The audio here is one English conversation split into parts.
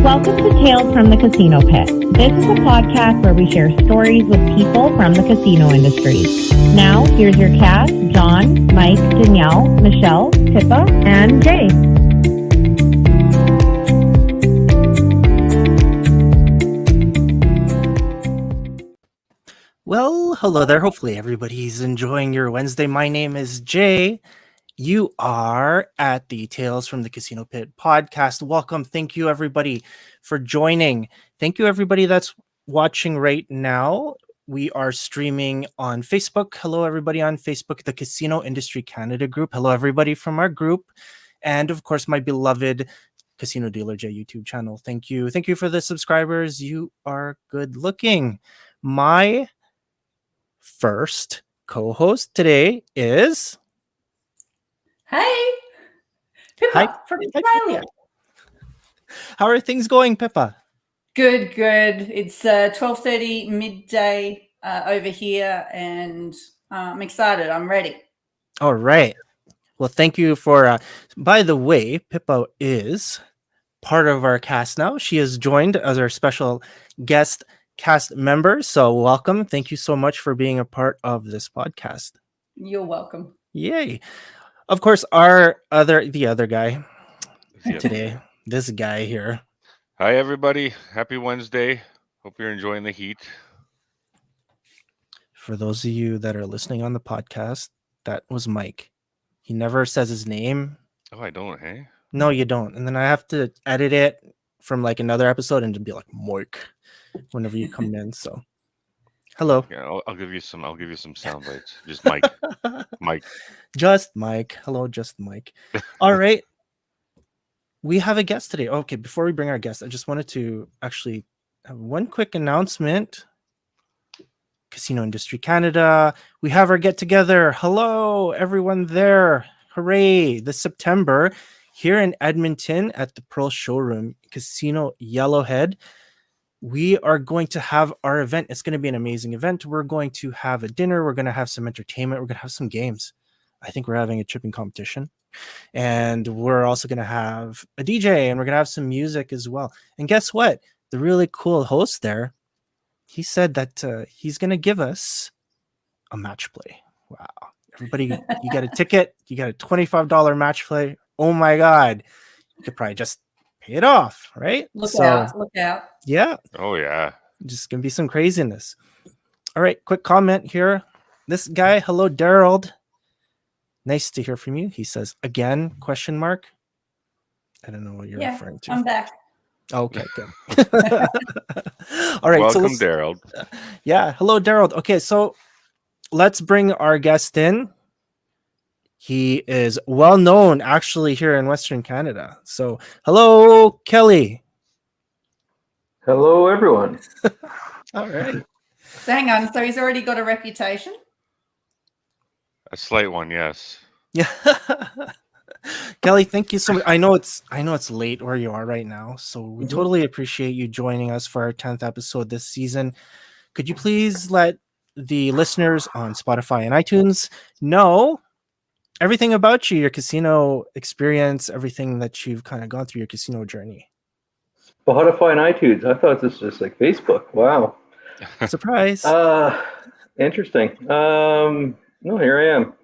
Welcome to Tales from the Casino Pit. This is a podcast where we share stories with people from the casino industry. Now, here's your cast, John, Mike, Danielle, Michelle, Pippa, and Jay. Well, hello there. Hopefully everybody's enjoying your Wednesday. My name is Jay. You are at the Tales from the Casino Pit podcast. Welcome. Thank you, everybody, for joining. Thank you, everybody that's watching right now. We are streaming on Facebook. Hello, everybody on Facebook, the Casino Industry Canada group. Hello, everybody from our group. And, of course, my beloved Casino Dealer J YouTube channel. Thank you. Thank you for the subscribers. You are good looking. My first co-host today is... Hey, Pippa from Australia. How are things going, Pippa? Good. It's 12:30 midday over here, and I'm excited. I'm ready. All right. Well, thank you for... by the way, Pippa is part of our cast now. She is joined as our special guest cast member. So welcome. Thank you so much for being a part of this podcast. You're welcome. Yay. Of course, the other guy today, this guy here. Hi, everybody. Happy Wednesday. Hope you're enjoying the heat. For those of you that are listening on the podcast, that was Mike. He never says his name. Oh, I don't, hey? No, you don't. And then I have to edit it from like another episode and to be like Mike whenever you come in. So, hello. Yeah, I'll give you some sound bites. Just Mike. Mike. Just Mike. Hello, just Mike. All right. We have a guest today. Okay, before we bring our guest, I just wanted to actually have one quick announcement. Casino Industry Canada. We have our get together. Hello, everyone there. Hooray. This September here in Edmonton at the Pearl Showroom, Casino Yellowhead. We are going to have our event. It's going to be an amazing event. We're going to have a dinner. We're going to have some entertainment. We're going to have some games. I think we're having a chipping competition. And we're also going to have a DJ, and we're going to have some music as well. And guess what? The really cool host there, he said that he's going to give us a match play. Wow. Everybody, you got a ticket. You got a $25 match play. Oh, my God. You could probably just pay it off, right? Look out. Yeah. Oh, yeah. Just going to be some craziness. All right. Quick comment here. This guy, hello, Daryl. Nice to hear from you. He says, again, question mark. I don't know what you're referring to. I'm back. Okay, good. All right. Welcome, Daryl. Yeah. Hello, Daryl. Okay, so let's bring our guest in. He is well known actually here in Western Canada. So hello, Kelly. Hello, everyone. All right. So hang on. So he's already got a reputation? A slight one, yes. Yeah. Kelly, thank you so much. I know it's late where you are right now, so we totally appreciate you joining us for our 10th episode this season. Could you please let the listeners on Spotify and iTunes know everything about you, your casino experience, everything that you've kind of gone through your casino journey? Spotify and iTunes. I thought this was just like Facebook. Wow. Surprise. Interesting. No, here I am.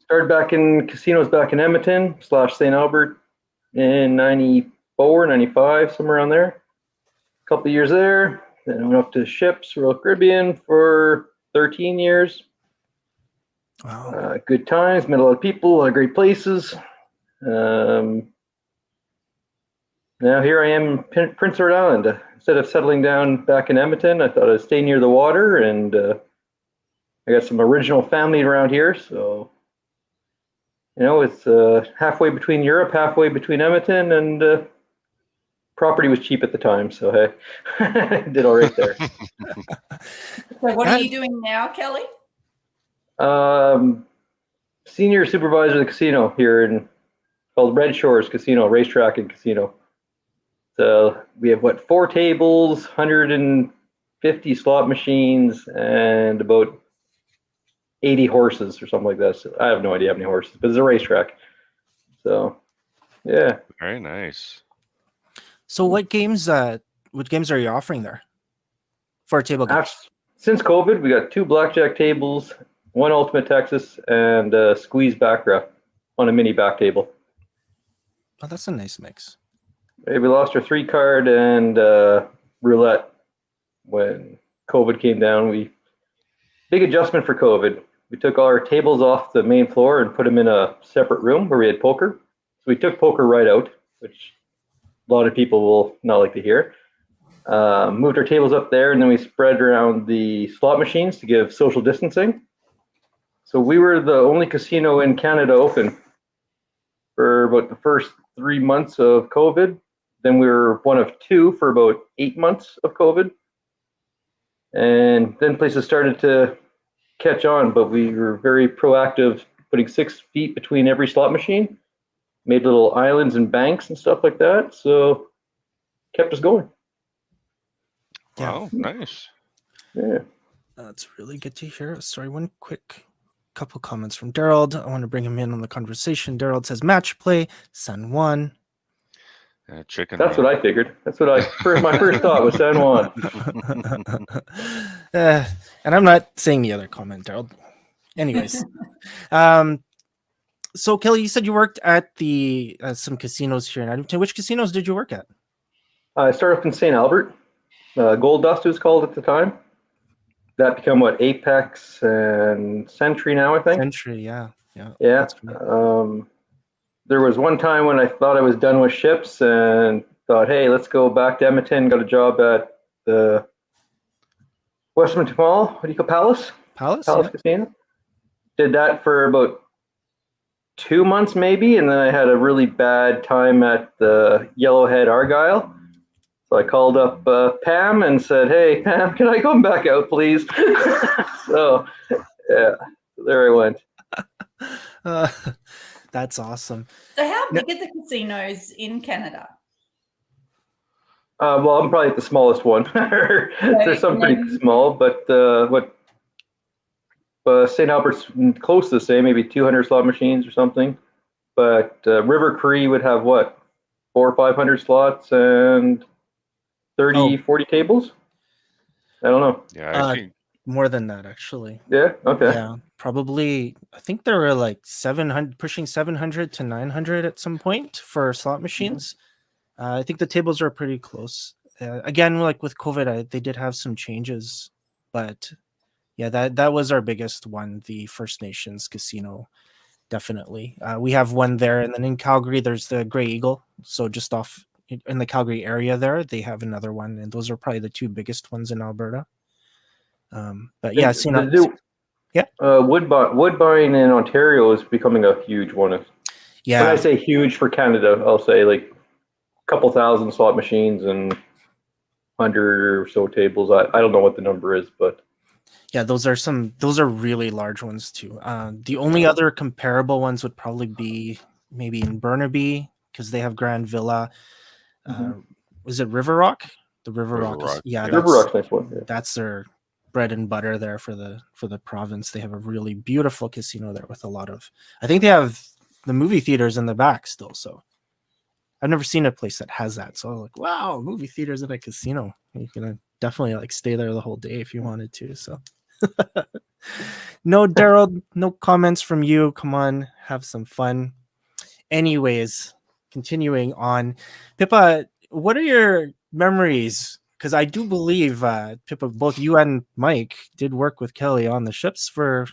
Started back in casinos back in Edmonton / St. Albert in 94, 95, somewhere around there. A couple of years there. Then I went up to ships, Royal Caribbean for 13 years. Wow. Good times, met a lot of people, a lot of great places. Now here I am in Prince Edward Island. Instead of settling down back in Edmonton, I thought I'd stay near the water, and I got some original family around here, so it's halfway between Europe, halfway between Edmonton, and property was cheap at the time, so hey, did all right there. So what are you doing now, Kelly? Senior supervisor of the casino here called Red Shores Casino, racetrack and casino. So we have 4 tables, 150 slot machines, and about 80 horses or something like that. So I have no idea how many horses, but it's a racetrack. So, yeah. Very nice. So what games are you offering there for table games? Since COVID, we got 2 blackjack tables, 1 Ultimate Texas, and a squeeze baccarat on a mini back table. Oh, that's a nice mix. We lost our 3-card and roulette when COVID came down. Big adjustment for COVID. We took all our tables off the main floor and put them in a separate room where we had poker. So we took poker right out, which a lot of people will not like to hear. Moved our tables up there, and then we spread around the slot machines to give social distancing. So we were the only casino in Canada open for about the first 3 months of COVID. Then we were one of 2 for about 8 months of COVID. And then places started to catch on, but we were very proactive, putting 6 feet between every slot machine, made little islands and banks and stuff like that. So kept us going. Wow, nice. Yeah. That's really good to hear. Sorry, one quick couple comments from Daryl. I want to bring him in on the conversation. Daryl says match play, San Juan. Chicken. That's what I figured. That's what my first thought was San Juan. And I'm not saying the other comment, Daryl. Anyways, so Kelly, you said you worked at the some casinos here in Edmonton. Which casinos did you work at? I started off in St. Albert. Gold Dust was called at the time. That become what, Apex and Century now, I think. Century, yeah. Yeah. There was one time when I thought I was done with ships and thought, hey, let's go back to Edmonton. Got a job at the Westminster Mall. What do you call Palace? Palace Casino. Did that for about 2 months maybe, and then I had a really bad time at the Yellowhead Argyle. So I called up Pam and said, hey, Pam, can I come back out, please? So, yeah, there I went. That's awesome. So how big are the casinos in Canada? Well, I'm probably at the smallest one. There's some pretty small, but St. Albert's close to the same, maybe 200 slot machines or something. But River Cree would have what, 400 or 500 slots and 30, 40 tables? I don't know. Yeah, I think more than that, actually. Yeah, okay. Yeah, probably. I think there were like 700, pushing 700 to 900 at some point for slot machines. I think the tables are pretty close. Again, like with COVID, they did have some changes, but yeah, that was our biggest one, the First Nations casino, definitely. We have one there, and then in Calgary, there's the Grey Eagle. So just off in the Calgary area there, they have another one, and those are probably the 2 biggest ones in Alberta. But yeah, Woodbine in Ontario is becoming a huge one. Yeah, when I say huge for Canada, I'll say like a couple thousand slot machines and 100 or so tables. I don't know what the number is, but yeah, those are really large ones too. The only other comparable ones would probably be maybe in Burnaby, because they have Grand Villa. Was it River Rock? The River Rock. Yeah, River Rock's nice one. Yeah. That's their bread and butter there for the province. They have a really beautiful casino there with a lot of. I think they have the movie theaters in the back still. So I've never seen a place that has that. So I was like, wow, movie theaters at a casino. You can definitely like stay there the whole day if you wanted to. So no, Daryl, no comments from you. Come on, have some fun. Anyways, continuing on, Pippa, what are your memories? Because I do believe, Pippa, both you and Mike did work with Kelly on the ships for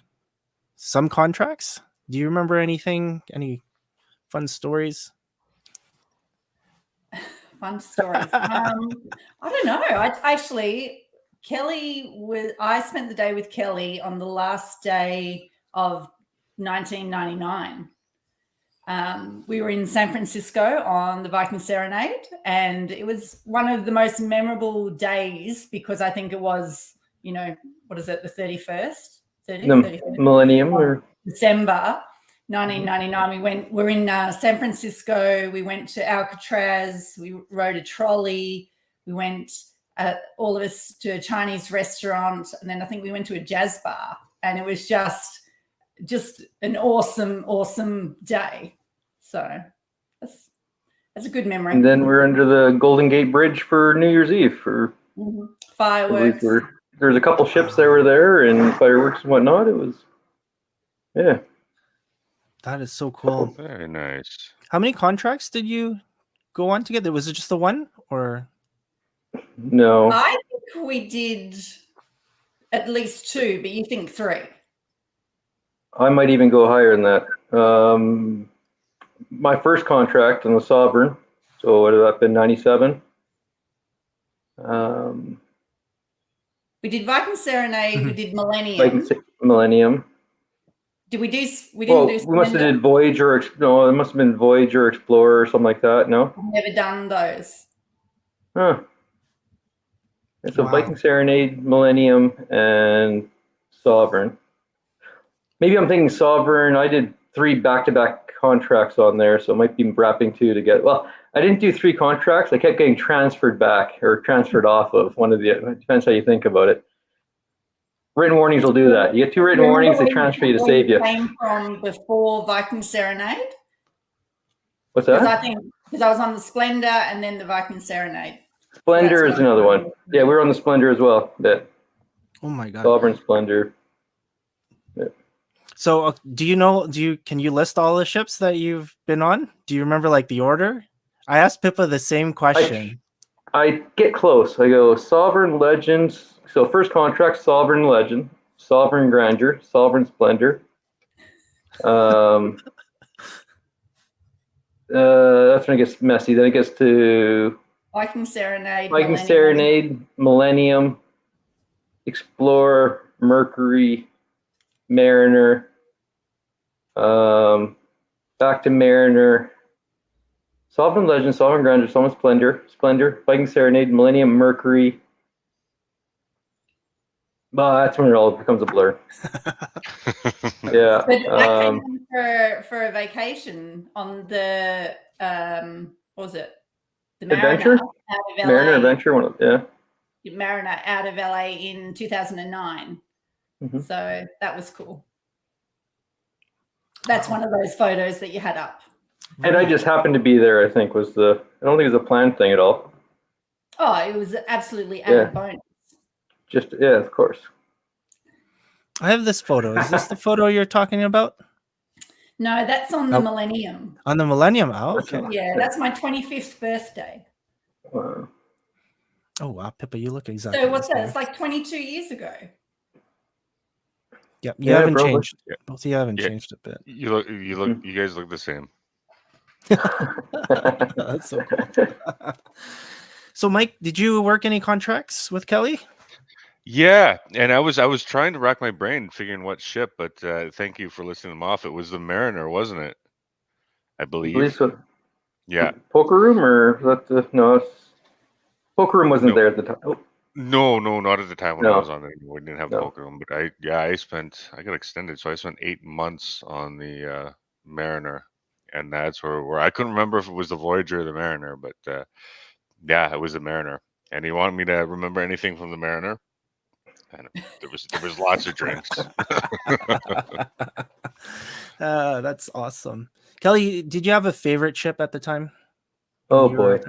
some contracts. Do you remember anything? Any fun stories? Fun stories. I don't know. I spent the day with Kelly on the last day of 1999. We were in San Francisco on the Viking Serenade, and it was one of the most memorable days because I think it was, what is it, the 31st? 31st? Millennium or December 1999. We're in San Francisco. We went to Alcatraz. We rode a trolley. We went, all of us, to a Chinese restaurant, and then I think we went to a jazz bar, and it was just an awesome day. So That's a good memory. And then we're under the Golden Gate Bridge for New Year's Eve for Fireworks. There's a couple ships that were there and fireworks and whatnot. It was, yeah. That is so cool. Very nice. How many contracts did you go on together? Was it just the one, or? No, I think we did at least 2, but you think 3. I might even go higher than that. My first contract on the Sovereign, so what would that been, 97? We did Viking Serenade. We did Millennium. Millennium. Did we do? We didn't do. We must have did Voyager. No, it must have been Voyager, Explorer, or something like that. No. I've never done those. Huh. And so Wow. Viking Serenade, Millennium, and Sovereign. Maybe I'm thinking Sovereign. I did 3 back-to-back contracts on there, so it might be wrapping 2 together. Well, I didn't do 3 contracts. I kept getting transferred back or transferred off of one of the. It depends how you think about it. Written warnings will do that. You get 2 written warnings, they transfer you to save you. Came from before Viking Serenade. What's Because that? I think I was on the Splendor and then the Viking Serenade. Splendor is another one. Yeah, we were on the Splendor as well. Yeah. Oh my god. Sovereign, Splendor. Yeah. So can you list all the ships that you've been on? Do you remember like the order? I asked Pippa the same question. I get close. I go Sovereign, Legends. So first contract, Sovereign, Legend, Sovereign, Grandeur, Sovereign, Splendor. That's when it gets messy. Then it gets to Viking Serenade. Viking Millennium. Serenade, Millennium, Explorer, Mercury, Mariner, back to Mariner, Sovereign, Legend, Sovereign, Grandeur, Sovereign, Splendor, Viking Serenade, Millennium, Mercury. That's when it all becomes a blur. Yeah. But I came on for a vacation on the what was it? The Adventure? Mariner out of LA. Mariner Adventure, yeah. Mariner out of LA in 2009. Mhm. So that was cool. That's one of those photos that you had up. And I just happened to be there, I think, I don't think it was a planned thing at all. Oh, it was absolutely added bonus. Yeah, of course. I have this photo. Is this the photo you're talking about? No, that's on the Millennium. On the Millennium? Oh, okay. Yeah, that's my 25th birthday. Wow. Oh wow, Pippa, you look exactly. So what's the that? same. It's like 22 years ago. Yep, you haven't probably. changed. Both of you haven't changed a bit. You guys look the same. That's so cool. So, Mike, did you work any contracts with Kelly? Yeah, and I was trying to rack my brain figuring what ship, but thank you for listing them off. It was the Mariner, wasn't it? I believe. So. Yeah. Poker Room, or was that no? Poker Room wasn't there at the time. Oh. No, not at the time when I was on it. We didn't have Poker Room, but I got extended, so I spent 8 months on the Mariner, and that's where I couldn't remember if it was the Voyager or the Mariner, but yeah, it was the Mariner. And you want me to remember anything from the Mariner? And there was lots of drinks. That's awesome. Kelly, did you have a favorite ship at the time? Oh boy.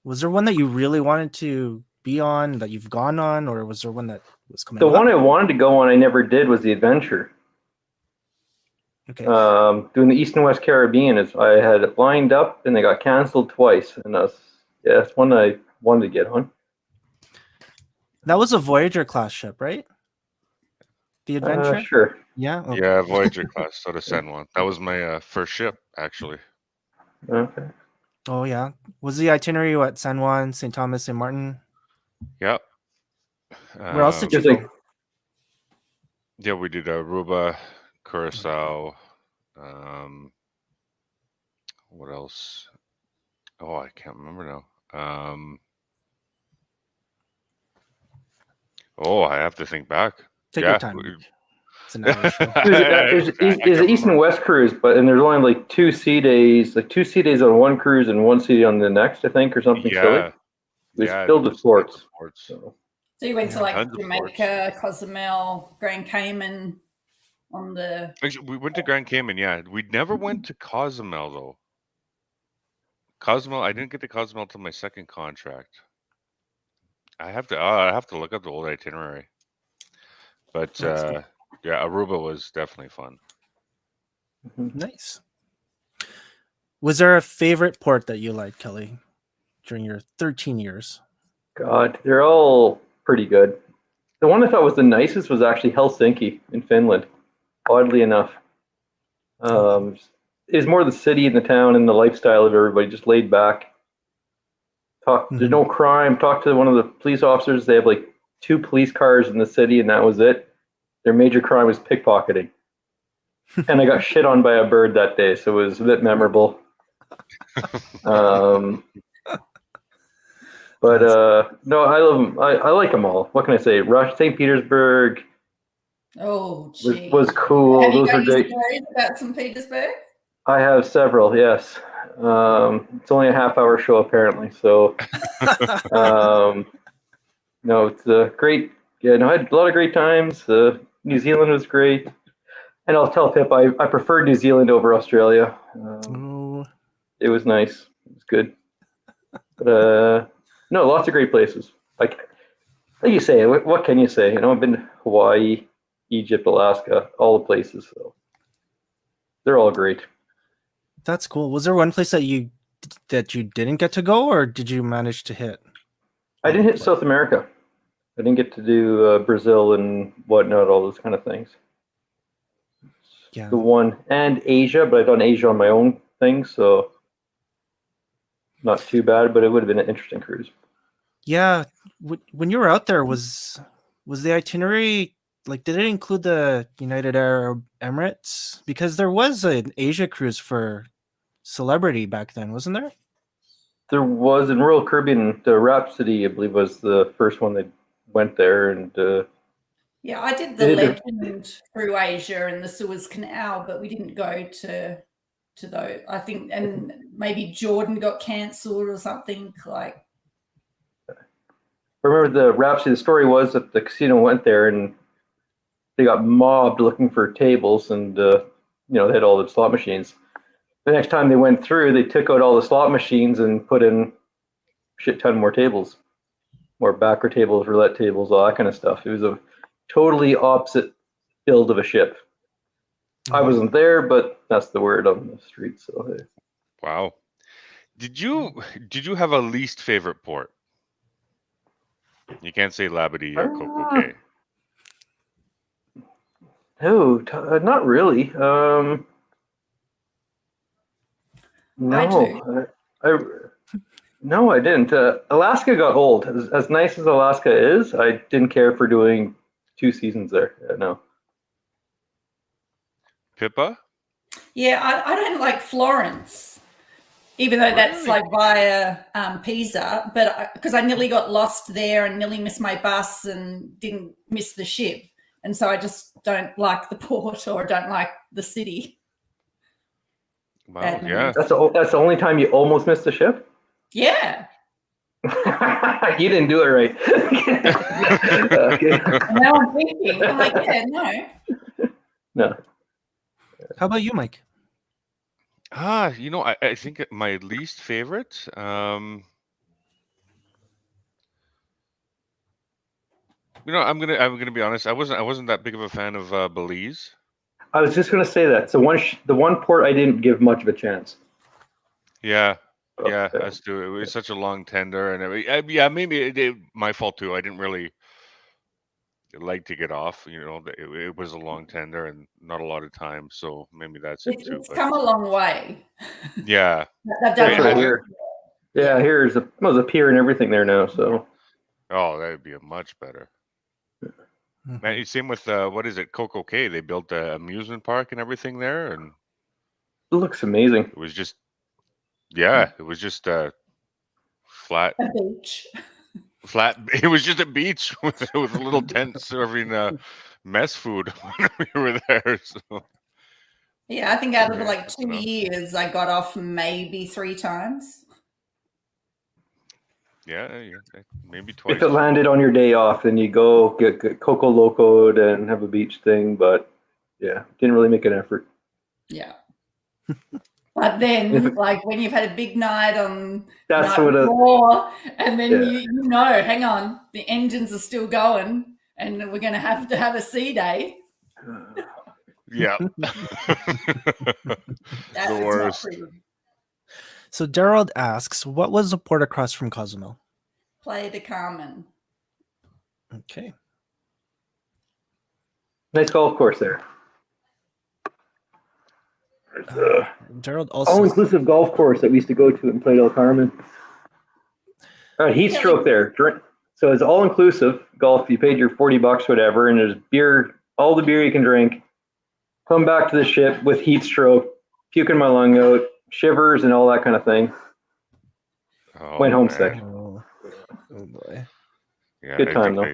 Was there one that you really wanted to be on, that you've gone on, or was there one that was coming The up? one I wanted to go on, I never did, was the Adventure. Okay. Doing the East and West Caribbean, I had it lined up and they got canceled twice, and that's one I wanted to get on. That was a Voyager class ship, right? The Adventure? Sure. Yeah. Okay. Yeah, Voyager class, so to send one. That was my first ship, actually. Okay. Oh yeah. Was the itinerary what? San Juan, St. Thomas, St. Martin? Yep. Where else did you go? Yeah, we did Aruba, Curacao. What else? Oh, I can't remember now. Oh, I have to think back. Take your time. It's an hour show. There's an East and West cruise, and there's only like 2 sea days, like 2 sea days on one cruise and 1 sea day on the next, I think, or something silly. It was filled with sports. So you went to like Jamaica, Cozumel, Grand Cayman on the. Actually, we went to Grand Cayman. Yeah, we never went to Cozumel though. Cozumel. I didn't get to Cozumel till my second contract. I have to look up the old itinerary. But Awesome. yeah, Aruba was definitely fun. Nice. Was there a favorite port that you liked, Kelly, during your 13 years? God, they're all pretty good. The one I thought was the nicest was actually Helsinki in Finland, oddly enough. It's more the city and the town and the lifestyle of everybody, just laid back. There's no crime. Talk to one of the police officers. They have like 2 police cars in the city, and that was it. Their major crime was pickpocketing. And I got shit on by a bird that day, so it was a bit memorable. But no, I love them. I like them all. What can I say? St. Petersburg was cool. Have you Those got are any great. stories about St. Petersburg? I have several. Yes. It's only a half-hour show apparently, so no, it's great. Yeah, no, I had a lot of great times. New Zealand was great, and I'll tell Pip I prefer New Zealand over Australia. It was nice. It was good. But no, lots of great places. Like you say, what can you say? I've been to Hawaii, Egypt, Alaska, all the places. So they're all great. That's cool. Was there one place that you didn't get to go, or did you manage to hit? I didn't hit South America. I didn't get to do Brazil and whatnot, all those kind of things. Yeah. The one and Asia, but I've done Asia on my own thing, so not too bad. But it would have been an interesting cruise. Yeah, when you were out there, was the itinerary like? Did it include the United Arab Emirates? Because there was an Asia cruise for Celebrity back then, wasn't there? There was in Royal Caribbean, the Rhapsody, I believe, was the first one that went there, and yeah, I did the Legend through Asia and the Suez Canal, but we didn't go to those. I think, and maybe Jordan got cancelled or something like. I remember the Rhapsody. The story was that the casino went there and they got mobbed looking for tables, and they had all the slot machines. The next time they went through, they took out all the slot machines and put in a shit ton more tables, more backer tables, roulette tables, all that kind of stuff. It was a totally opposite build of a ship. I wasn't there, but that's the word on the street. So, wow. Did you have a least favorite port? You can't say Labadee or Coco Cay. No, not really. No, no, I didn't. Alaska got old. As nice as Alaska is, I didn't care for doing 2 seasons there. No. Pippa? Yeah, I don't like Florence, even though that's like via Pisa, but because I nearly got lost there and nearly missed my bus and didn't miss the ship. And so I just don't like the port or don't like the city. Wow, yeah. That's the only time you almost missed the ship? Yeah. You didn't do it right. Okay. And now I'm thinking, I'm like, yeah, no. No. How about you, Mike? I think my least favorite. I'm gonna be honest. I wasn't that big of a fan of Belize. I was just gonna say that. So the one port I didn't give much of a chance. Yeah, us too. It was such a long tender, and maybe my fault too. I didn't really like to get off. It was a long tender and not a lot of time, so maybe that's it too. It's come a long way. Yeah, they've done right here. Yeah, here's a pier and everything there now. So. Oh, that'd be a much better. Man, same with what is it, Coco Cay? They built an amusement park and everything there, and it looks amazing. It was just, flat. A beach. Flat. It was just a beach with a little tent serving mess food when we were there. So. Yeah, I think out of like 2 years, I got off maybe 3 times. Yeah, maybe twice. If it landed on your day off, then you go get Coco Loco'd and have a beach thing. But yeah, didn't really make an effort. Yeah. But then, like when you've had a big night on That's night what before, and then Yeah. you know, hang on, the engines are still going, and we're going to have a sea day. Yeah. That The was worst. not pretty. So Daryl asks, what was the port across from Cozumel? Play the Carmen. Okay. Nice golf course there. Daryl also All-inclusive golf course that we used to go to in Playa del Carmen. Heat stroke there. So it's all-inclusive golf. You paid your $40, whatever, and there's beer, all the beer you can drink. Come back to the ship with heat stroke, puking my lung out, shivers, and all that kind of thing. Oh, Went home man. sick. Oh boy. Yeah, Good time, though.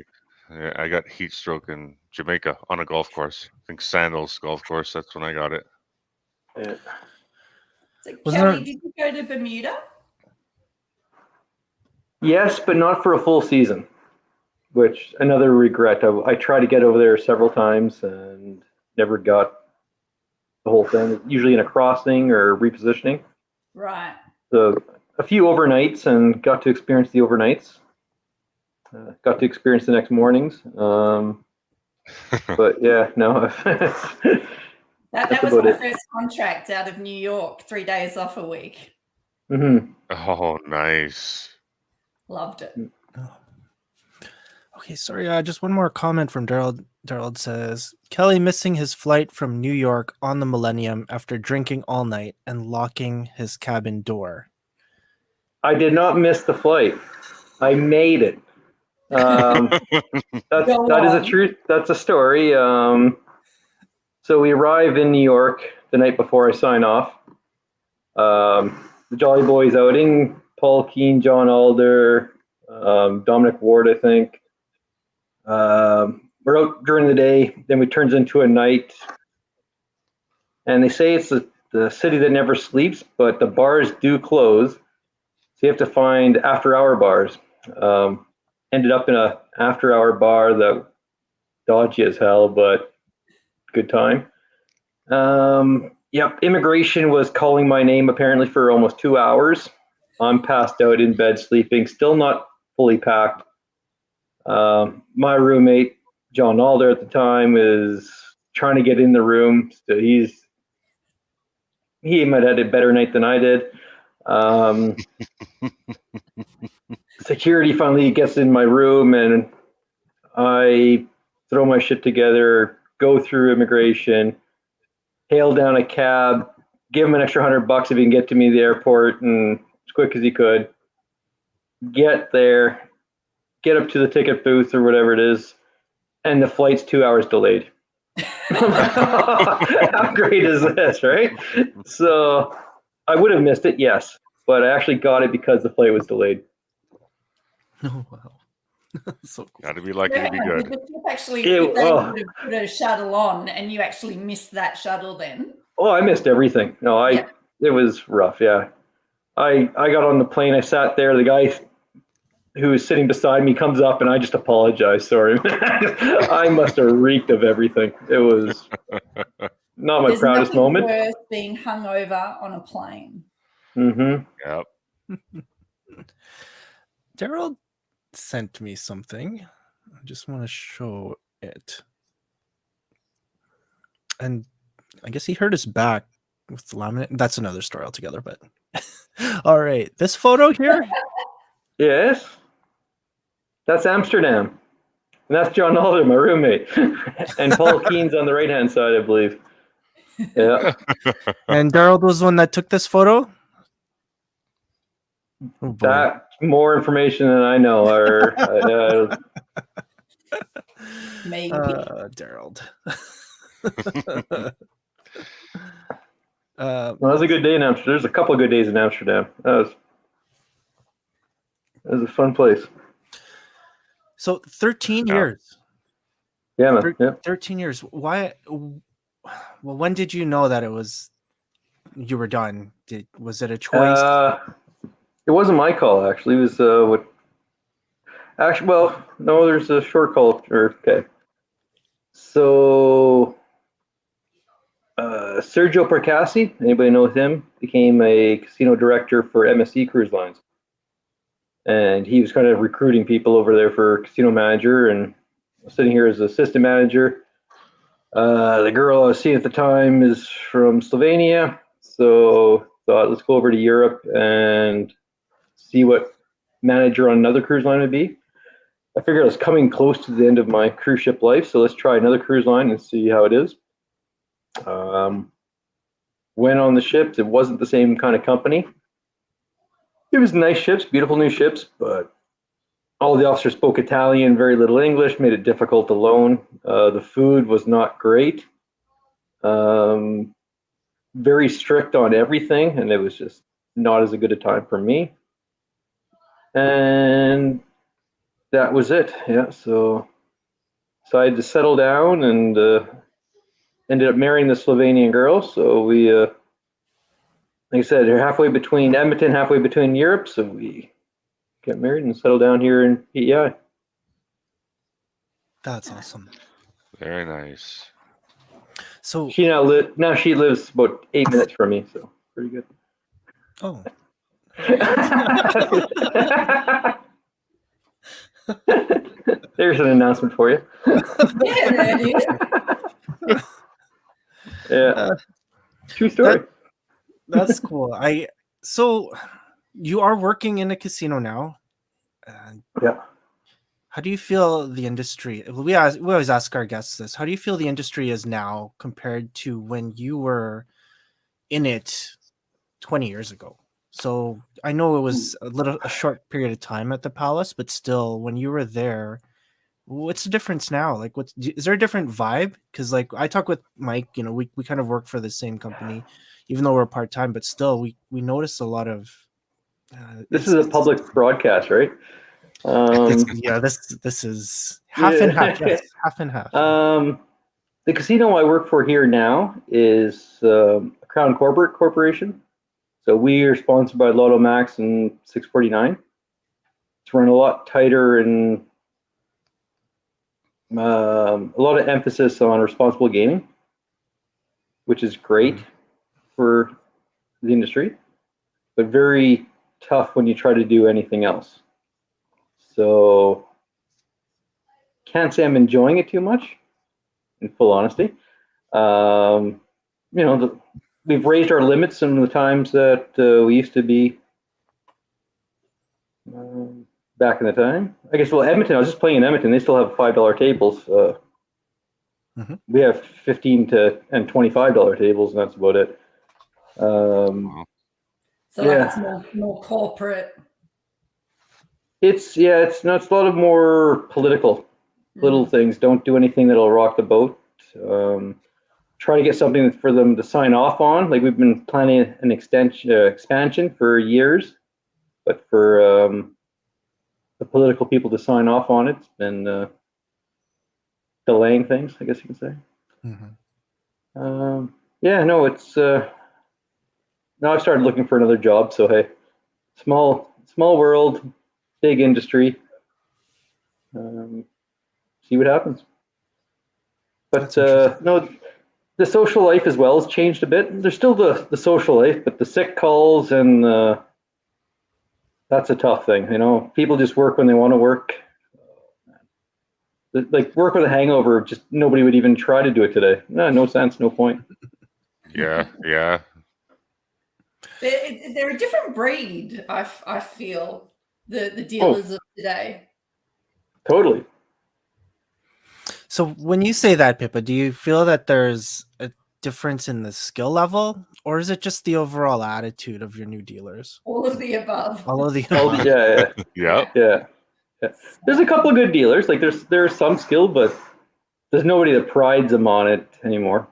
I got heat stroke in Jamaica on a golf course. I think Sandals Golf Course. That's when I got it. Yeah. So Wasn't Kelly, there- did you go to Bermuda? Yes, but not for a full season, which another regret. I tried to get over there several times and never got the whole thing. Usually in a crossing or repositioning. Right. So a few overnights and got to experience the overnights. Got to experience the next mornings. But yeah, no. That was my first contract out of New York, 3 days off a week. Mm-hmm. Oh, nice. Loved it. Oh. Okay, sorry. Just one more comment from Daryl. Daryl says, Kelly missing his flight from New York on the Millennium after drinking all night and locking his cabin door. I did not miss the flight. I made it. That is a truth. That's a story. So we arrive in New York the night before I sign off. The Jolly Boys outing, Paul Keane, John Alder, Dominic Ward, I think. We're out during the day, then it turns into a night. And they say it's the city that never sleeps, but the bars do close. So you have to find after-hour bars. Ended up in a after-hour bar that dodgy as hell, but good time. Yep, immigration was calling my name apparently for almost 2 hours. I'm passed out in bed sleeping, still not fully packed. My roommate, John Alder at the time, is trying to get in the room. So he might have had a better night than I did. Security finally gets in my room and I throw my shit together, go through immigration, hail down a cab, give him an extra $100 if he can get to me to the airport and as quick as he could. Get there, get up to the ticket booth or whatever it is, and the flight's 2 hours delayed. How great is this, right? So I would have missed it, yes, but I actually got it because the flight was delayed. Oh, wow. So cool. Got to be lucky to be good. Did the ship actually, if they would have put a shuttle on and you actually missed that shuttle then? Oh, I missed everything. No, it was rough, yeah. I got on the plane, I sat there, the guy who was sitting beside me comes up and I just apologize. Sorry. I must have reeked of everything. It was not my proudest moment. There's nothing worse being hungover on a plane. Mm-hmm. Yep. Daryl sent me something. I just want to show it. And I guess he hurt his back with laminate. That's another story altogether, but all right. This photo here. Yes. That's Amsterdam. And that's John Alder, my roommate. And Paul Keene's on the right-hand side, I believe. Yeah. And Daryl was the one that took this photo? Oh, boy. That's more information than I know. Or Maybe. Daryl. Well, that was a good day in Amsterdam. There's a couple of good days in Amsterdam. That was a fun place. So 13 years. Yeah, man. Yeah. 13 years. Why? Well, when did you know that you were done? Was it a choice? It wasn't my call, actually. It was what? Actually, well, no. There's a short call. Okay. So Sergio Percassi, anybody know him? Became a casino director for MSC Cruise Lines. And he was kind of recruiting people over there for casino manager, and sitting here as assistant manager. The girl I was seeing at the time is from Slovenia, so thought let's go over to Europe and see what manager on another cruise line would be. I figured I was coming close to the end of my cruise ship life, so let's try another cruise line and see how it is. Went on the ships. It wasn't the same kind of company. It was nice ships, beautiful new ships, but all the officers spoke Italian, very little English, made it difficult to loan. The food was not great. Very strict on everything, and it was just not as good a time for me. And that was it. Yeah, so decided to settle down and ended up marrying the Slovenian girl. So we, like I said, they're halfway between Edmonton, halfway between Europe. So we got married and settled down here in PEI. That's awesome. Very nice. So she now she lives about 8 minutes from me, so pretty good. Oh. There's an announcement for you. Yeah. True story. That's cool. So you are working in a casino now. Yeah. How do you feel the industry? We always ask our guests this. How do you feel the industry is now compared to when you were in it 20 years ago? So I know it was a short period of time at the Palace, but still, when you were there, what's the difference now? Like, is there a different vibe? Because like I talk with Mike, we kind of work for the same company, even though we're part-time, but still we notice a lot of. This is a public broadcast, right? This is half and half. Yes, half and half. The casino I work for here now is a Crown Corporation. So we are sponsored by Lotto Max and 649. It's run a lot tighter and a lot of emphasis on responsible gaming, which is great for the industry, but very tough when you try to do anything else. So can't say I'm enjoying it too much, in full honesty. We've raised our limits some of the times that we used to be back in the time. I guess, Edmonton, I was just playing in Edmonton. They still have $5 tables. We have $15 and $25 tables, and that's about it. So it's more corporate. It's a lot of more political little things. Don't do anything that'll rock the boat. Try to get something for them to sign off on. Like we've been planning an expansion for years, but for the political people to sign off on it, it's been delaying things, I guess you could say. It's now I've started looking for another job. So hey, small world, big industry. See what happens. But no, the social life as well has changed a bit. There's still the social life, but the sick calls and that's a tough thing. People just work when they want to work. Like work with a hangover, just nobody would even try to do it today. No sense, no point. Yeah. They're a different breed, I feel, the dealers of today. Totally. So when you say that, Pippa, do you feel that there's a difference in the skill level, or is it just the overall attitude of your new dealers? All of the above. All of the above. Yeah. There's a couple of good dealers. Like there's some skill, but there's nobody that prides them on it anymore.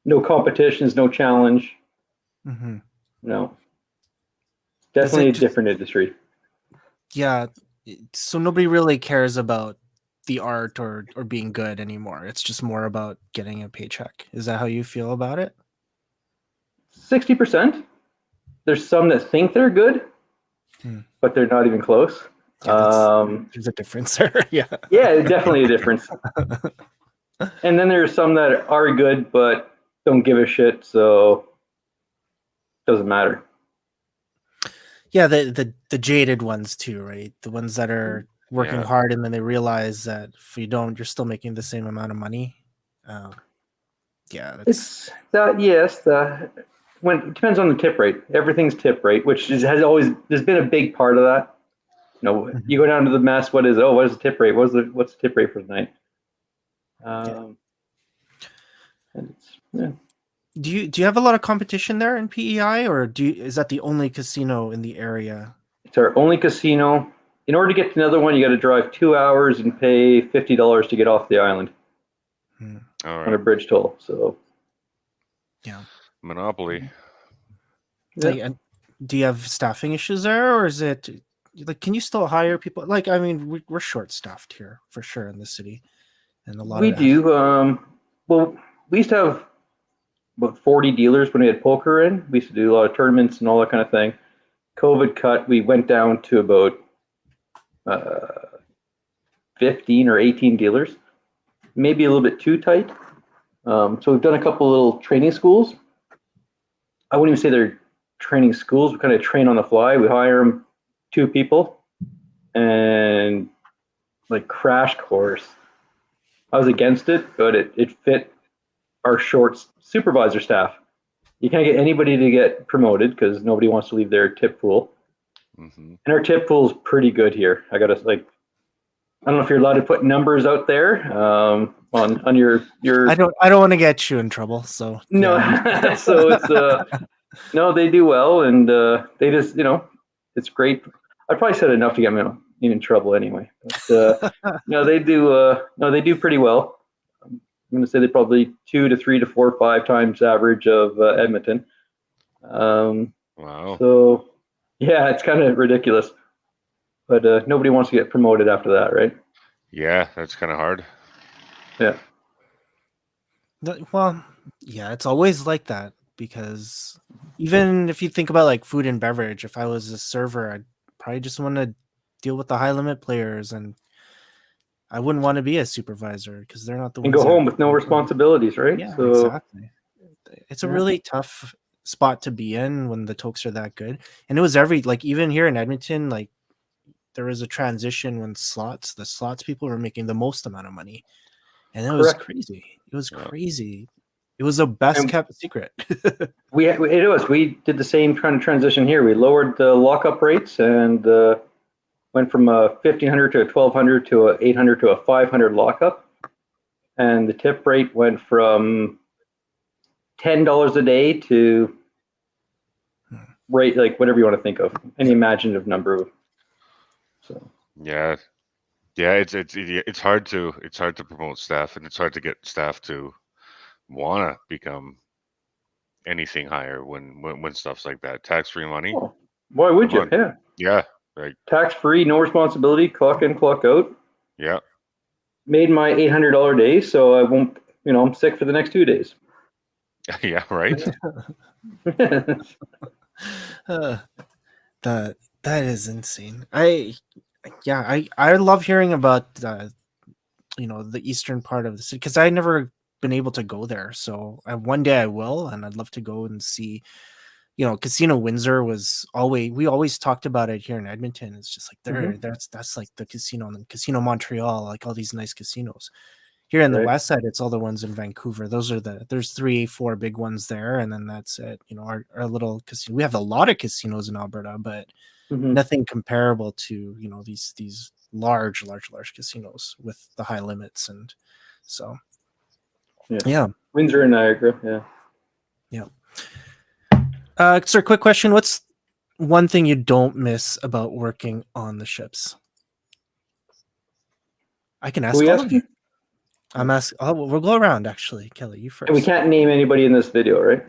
No competitions, no challenge. No. Definitely a different industry. Yeah. So nobody really cares about the art or being good anymore. It's just more about getting a paycheck. Is that how you feel about it? 60%. There's some that think they're good, but they're not even close. There's a difference there. Yeah, definitely a difference. And then there's some that are good, but don't give a shit, so it doesn't matter. Yeah, the jaded ones too, right? The ones that are working hard and then they realize that if you don't, you're still making the same amount of money. Yeah, it's that. Yes, when it depends on the tip rate. Everything's tip rate, which has always there's been a big part of that. You know, you go down to the mess. What is the tip rate? What's the tip rate for the night? And it's, Do you have a lot of competition there in PEI, or is that the only casino in the area? It's our only casino. In order to get to another one, you got to drive 2 hours and pay $50 to get off the island on a bridge toll. So, yeah, monopoly. Like, and do you have staffing issues there, or is it like can you still hire people? Like, I mean, we're short staffed here for sure in the city, and a lot we of do. Well, we used to have about 40 dealers when we had poker in. We used to do a lot of tournaments and all that kind of thing. COVID cut, we went down to about 15 or 18 dealers, maybe a little bit too tight. So we've done a couple little training schools. I wouldn't even say they're training schools. We kind of train on the fly. We hire them 2 people and like crash course. I was against it, but it fit our short supervisor staff. You can't get anybody to get promoted because nobody wants to leave their tip pool. And our tip pool is pretty good here. I gotta I don't know if you're allowed to put numbers out there on your. I don't want to get you in trouble, so no. Yeah. So it's no, they do well, and they just it's great. I probably said enough to get me in trouble anyway. But no, they do. No, they do pretty well. I'm going to say they probably 2 to 3 to 4 or 5 times average of Edmonton. Wow. So yeah, it's kind of ridiculous, but nobody wants to get promoted after that, right? Yeah, that's kind of hard. Yeah. Well, yeah, it's always like that because even if you think about like food and beverage, if I was a server, I'd probably just want to deal with the high limit players, and I wouldn't want to be a supervisor because they're not the ones. And go home with no responsibilities, right? Yeah, so, exactly. It's a really tough spot to be in when the tokes are that good. And it was even here in Edmonton, like there was a transition when the slots people were making the most amount of money. And it was crazy. It was crazy. It was the best kept secret. We did the same kind of transition here. We lowered the lockup rates and went from a 1,500 to a 1,200 to a 800 to a 500 lockup, and the tip rate went from $10 a day to rate like whatever you want to think of, any imaginative number. So yeah, it's hard to promote staff, and it's hard to get staff to want to become anything higher when stuff's like that. Tax-free money. Oh, why would you? Yeah, like tax-free, no responsibility, clock in, clock out. Yeah. Made my $800 day, so I won't. I'm sick for the next 2 days. Yeah, right. That is insane. I love hearing about the eastern part of the city because I never been able to go there. So one day I will, and I'd love to go and see. Casino Windsor we always talked about it here in Edmonton. It's just like that's like the casino, and Casino Montreal, like all these nice casinos. Here in the west side, it's all the ones in Vancouver. There's 3-4 big ones there, and then that's it. Our little casino. We have a lot of casinos in Alberta, but nothing comparable to these large casinos with the high limits, and so Windsor and Niagara, Sir, quick question: what's one thing you don't miss about working on the ships? I can ask all of you. I'm asking. We'll go around. Actually, Kelly, you first. And we can't name anybody in this video, right?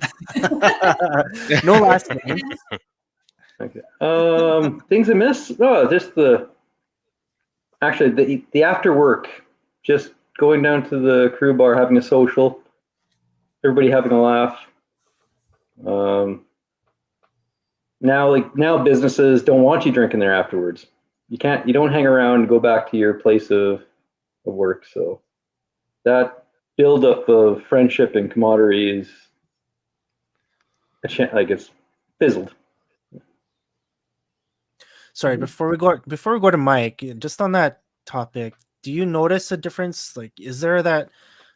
No last names. Okay. Things I miss? Oh, just the after work, just going down to the crew bar, having a social, everybody having a laugh. Now businesses don't want you drinking there afterwards. You don't hang around and go back to your place of work. So that buildup of friendship and camaraderie is like it's fizzled. Sorry, before we go to Mike, just on that topic, do you notice a difference? Like, is there that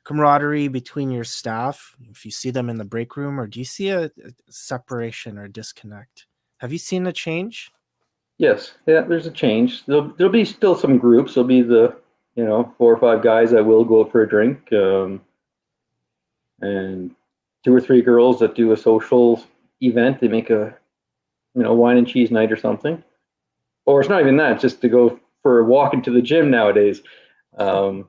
camaraderie between your staff if you see them in the break room, or do you see a separation or disconnect? Have you seen a change? Yes, yeah, there's a change. There'll be still some groups. There'll be the 4 or 5 guys that will go out for a drink, and 2 or 3 girls that do a social event. They make a wine and cheese night or something. Or it's not even that, just to go for a walk into the gym nowadays. The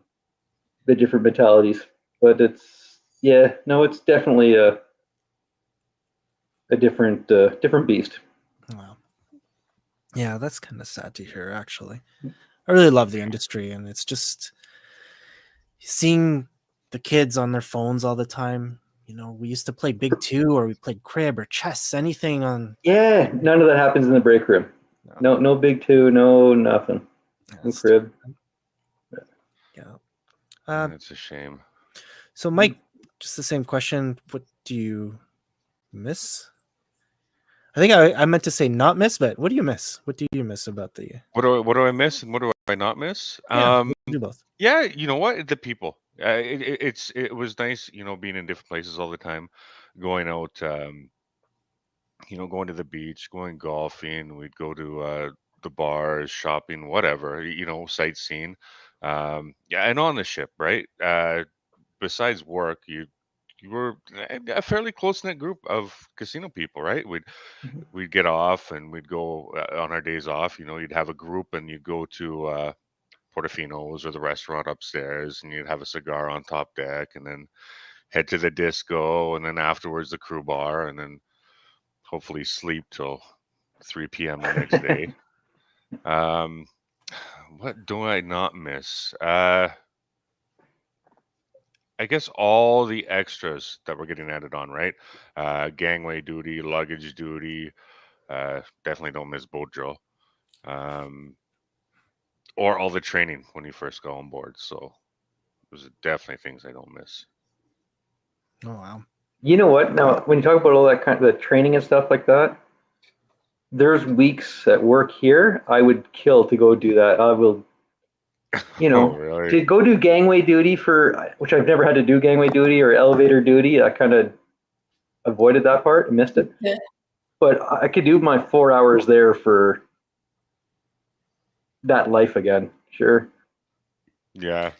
different mentalities, but it's definitely a different beast. Wow. Yeah, that's kind of sad to hear, actually. I really love the industry, and it's just seeing the kids on their phones all the time. We used to play Big Two, or we played crib or chess, anything on. Yeah, none of that happens in the break room. No Big Two, no nothing. No crib. Yeah. It's a shame. So, Mike, just the same question. What do you miss? I think I meant to say not miss, but what do you miss? What do you miss about the? What do I miss and what do I not miss? Yeah, do both. Yeah, you know what? The people. It was nice, being in different places all the time, going out, going to the beach, going golfing. We'd go to the bars, shopping, whatever, sightseeing. Yeah, and on the ship, right? Besides work, you were a fairly close knit group of casino people, right? We'd get off and we'd go on our days off. You'd have a group and you'd go to Portofino's or the restaurant upstairs, and you'd have a cigar on top deck, and then head to the disco, and then afterwards the crew bar, and then hopefully sleep till 3 p.m. the next day. What do I not miss? I guess all the extras that were getting added on, right? Gangway duty, luggage duty. Definitely don't miss boat drill. Or all the training when you first go on board. So those are definitely things I don't miss. Oh, wow. You know what? Now, when you talk about all that kind of the training and stuff like that, there's weeks at work here I would kill to go do that. I will, Really? to go do gangway duty which I've never had to do gangway duty or elevator duty. I kind of avoided that part and missed it. Yeah. But I could do my 4 hours there for that life again. Sure. Yeah.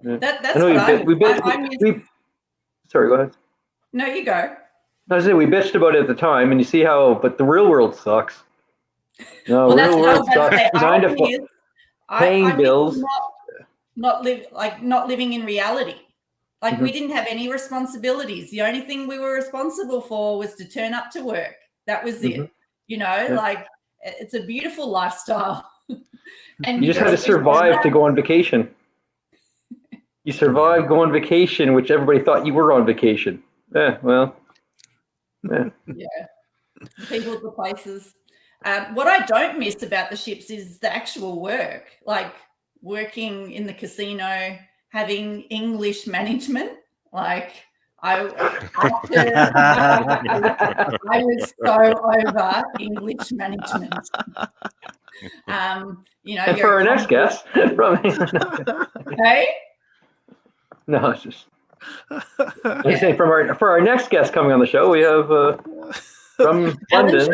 That's I know what sorry, go ahead. No, you go. I was saying we bitched about it at the time, and you see but the real world sucks. No, Well, real world sucks. Paying bills. Not living in reality. Like we didn't have any responsibilities. The only thing we were responsible for was to turn up to work. That was it. Like it's a beautiful lifestyle. And you just had to survive to go on vacation. You survived going on vacation, which everybody thought you were on vacation. Yeah. Yeah. People, the places. What I don't miss about the ships is the actual work, like working in the casino, having English management. Like I was so over English management. And for our next guest, hey? No, it's just. I'm saying for our next guest coming on the show, we have from London,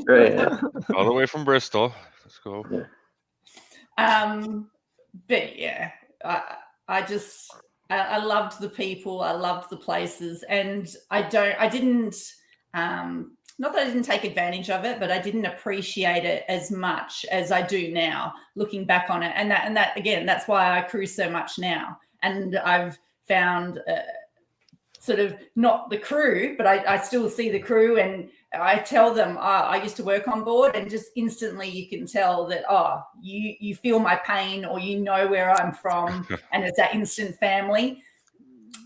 right? Yeah. All the way from Bristol. Let's go. Yeah. But yeah, I loved the people, I loved the places, and not that I didn't take advantage of it, but I didn't appreciate it as much as I do now, looking back on it. And that again, that's why I cruise so much now. And I've found sort of not the crew, but I still see the crew, and I tell them I used to work on board, and just instantly you can tell that you feel my pain, or where I'm from, and it's that instant family.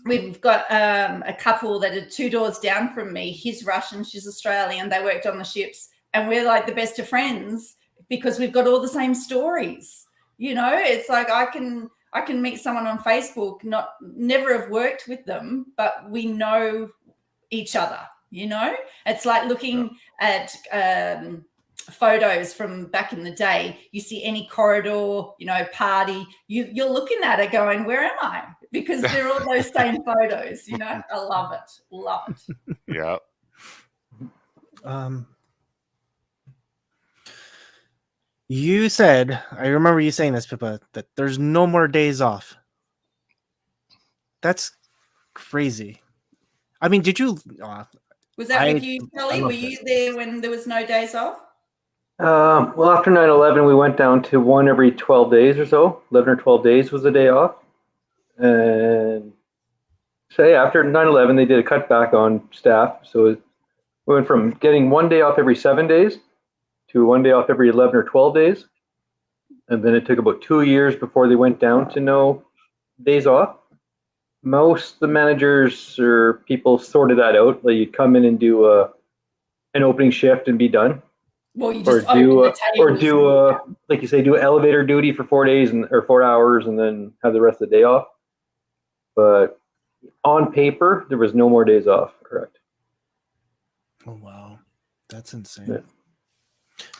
We've got a couple that are 2 doors down from me. He's Russian, she's Australian. They worked on the ships, and we're like the best of friends because we've got all the same stories. It's like I can meet someone on Facebook, never have worked with them, but we know each other. You know, it's like looking at photos from back in the day. You see any corridor, you know, party, you're looking at it going, where am I? Because they're all those same photos, you know. I love it. Yeah. You said, I remember you saying this, Pippa, that there's no more days off. That's crazy. I mean, did you? Was that with you, Kelly? Were you there when there was no days off? Well, after 9/11, we went down to one every 12 days or so. 11 or 12 days was a day off. And so, yeah, after 9/11, they did a cutback on staff. So we went from getting 1 day off every 7 days to 1 day off every 11 or 12 days. And then it took about 2 years before they went down to no days off. Most the managers or people sorted that out. Like, you'd come in and do an opening shift and be done. Well, you just do like you say, do elevator duty for 4 days or 4 hours, and then have the rest of the day off. But on paper, there was no more days off. Correct. Oh wow, that's insane. Yeah.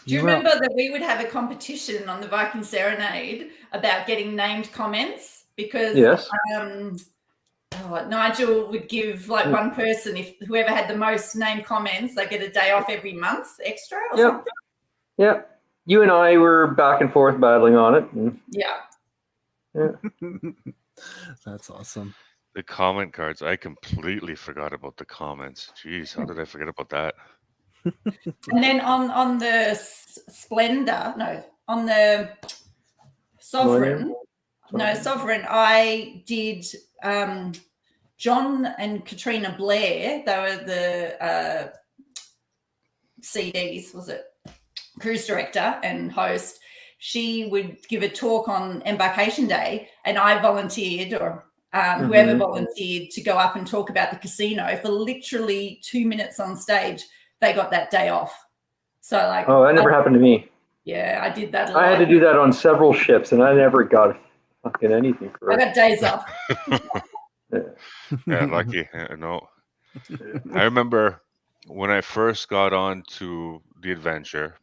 Do you remember that we would have a competition on the Viking Serenade about getting named comments? Because yes. Nigel would give like one person, if whoever had the most named comments, they get a day off every month extra or something. Yeah. You and I were back and forth battling on it. And yeah. That's awesome. The comment cards. I completely forgot about the comments. Jeez, how did I forget about that? And then on the on the Sovereign, I did John and Katrina Blair. They were the CDs, was it? Cruise director and host. She would give a talk on Embarkation Day, and I volunteered, or whoever volunteered, to go up and talk about the casino for literally 2 minutes on stage. They got that day off. So like, oh, that never happened to me. Yeah, I did that a lot. I had to do that on several ships, and I never got fucking anything for it. I got days off. Yeah, lucky. No, I remember when I first got on to the adventure.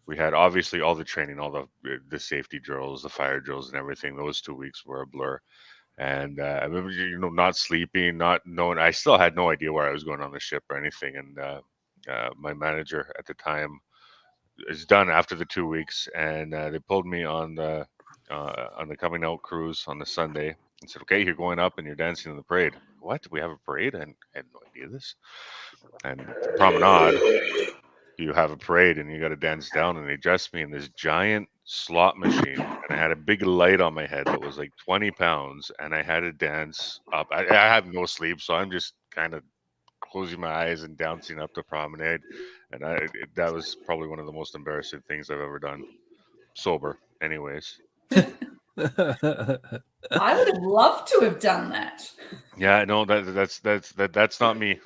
We had obviously all the training, all the safety drills, the fire drills, and everything. Those 2 weeks were a blur. And I remember, not sleeping, not knowing. I still had no idea where I was going on the ship or anything. And my manager at the time is done after the 2 weeks, and they pulled me on the coming out cruise on the Sunday and said, "Okay, you're going up and you're dancing in the parade." What? We have a parade? I had no idea this. And the promenade, you have a parade and you got to dance down, and they dressed me in this giant slot machine, and I had a big light on my head that was like 20 pounds, and I had to dance up. I had no sleep, so I'm just kind of closing my eyes and dancing up the promenade, and that was probably one of the most embarrassing things I've ever done, sober anyways. I would have loved to have done that. Yeah, no, that's not me.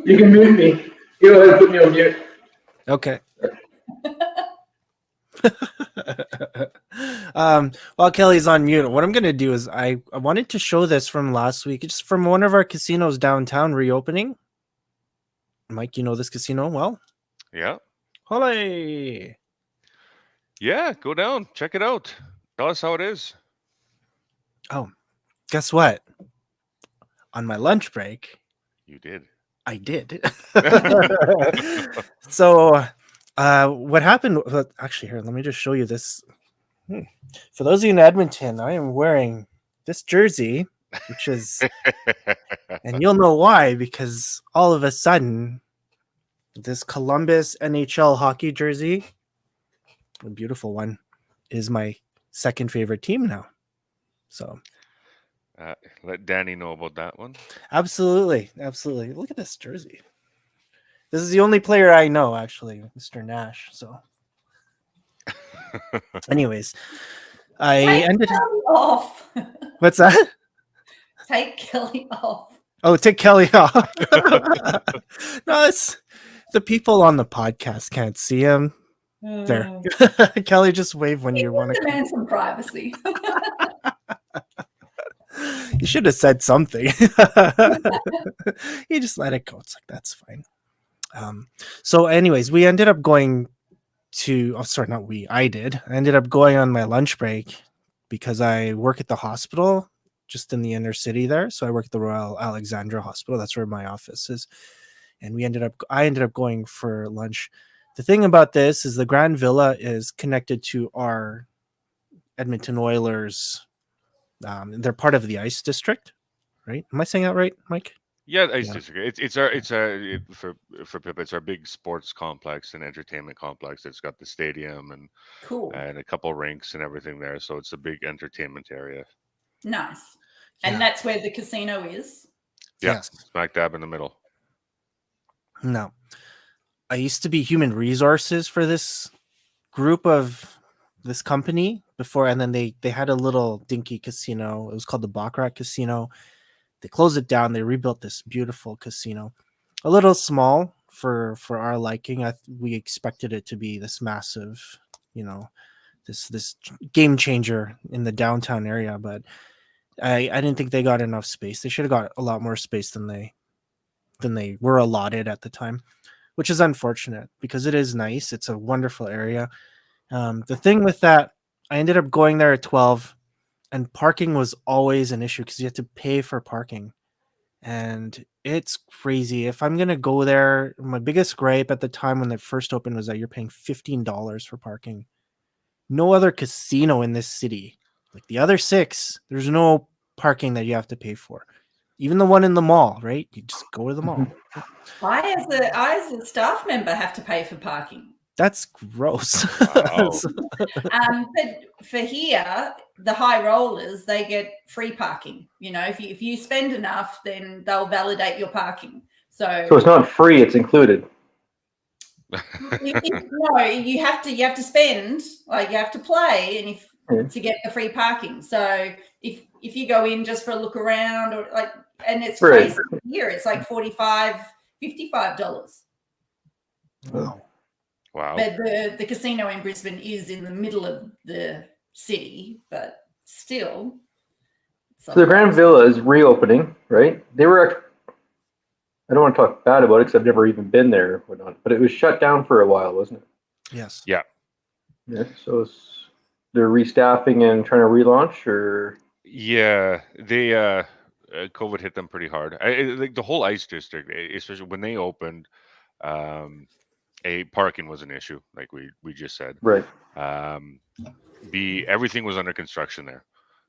You can mute me. You know, put me on mute. Okay. While Kelly's on mute, what I'm gonna do is I wanted to show this from last week. It's from one of our casinos downtown reopening. Mike, you know this casino well? Yeah. Holy. Yeah, go down, check it out. Tell us how it is. Oh, guess what? On my lunch break, You did. I did. So what happened? Actually, here, let me just show you this. For those of you in Edmonton, I am wearing this jersey, which is, and you'll know why, because all of a sudden, this Columbus NHL hockey jersey, a beautiful one, is my second favorite team now. So let Danny know about that one. Absolutely. Look at this jersey. This is the only player I know, actually, Mr. Nash. So, anyways, I ended Kelly off. What's that? Take Kelly off. Oh, take Kelly off. No, it's the people on the podcast can't see him. There, Kelly, just wave when you want to demand some privacy. You should have said something. You just let it go. It's like, that's fine. So anyways, we ended up going to, oh, sorry, not we, I did. I ended up going on my lunch break because I work at the hospital just in the inner city there. So I work at the Royal Alexandra Hospital. That's where my office is. And I ended up going for lunch. The thing about this is the Grand Villa is connected to our Edmonton Oilers. They're part of the Ice District, right? Am I saying that right, Mike? Yeah, Ice Yeah. District. For Pippa, it's our big sports complex and entertainment complex. It's got the stadium Cool. and a couple rinks and everything there. So it's a big entertainment area. Nice. Yeah. And that's where the casino is. Yeah, Yes. smack dab in the middle. No. I used to be human resources for this group of this company before, and then they had a little dinky casino. It was called the Baccarat Casino. They closed it down. They rebuilt this beautiful casino, a little small for our liking. We expected it to be this massive, this game changer in the downtown area, but I didn't think they got enough space. They should have got a lot more space than they were allotted at the time, which is unfortunate because it is nice. It's a wonderful area. The thing with that, I ended up going there at 12, and parking was always an issue because you had to pay for parking. And it's crazy. If I'm going to go there, my biggest gripe at the time when it first opened was that you're paying $15 for parking. No other casino in this city, like the other 6, there's no parking that you have to pay for. Even the one in the mall, right? You just go to the mall. I, as a staff member, have to pay for parking. That's gross. Wow. But for here, the high rollers, they get free parking. If you spend enough, then they'll validate your parking. So it's not free; it's included. No, you have to spend, like you have to play, and to get the free parking. So if you go in just for a look around, or and it's crazy here, it's like $45, $55. Wow. Wow. But the casino in Brisbane is in the middle of the city, but still. So the Grand Villa is reopening, right? They were. I don't want to talk bad about it because I've never even been there, or whatnot, but it was shut down for a while, wasn't it? Yes. Yeah. Yeah. So they're restaffing and trying to relaunch, or Yeah, they COVID hit them pretty hard. Like the whole Ice District, especially when they opened, parking was an issue, like we just said. right? Everything was under construction there,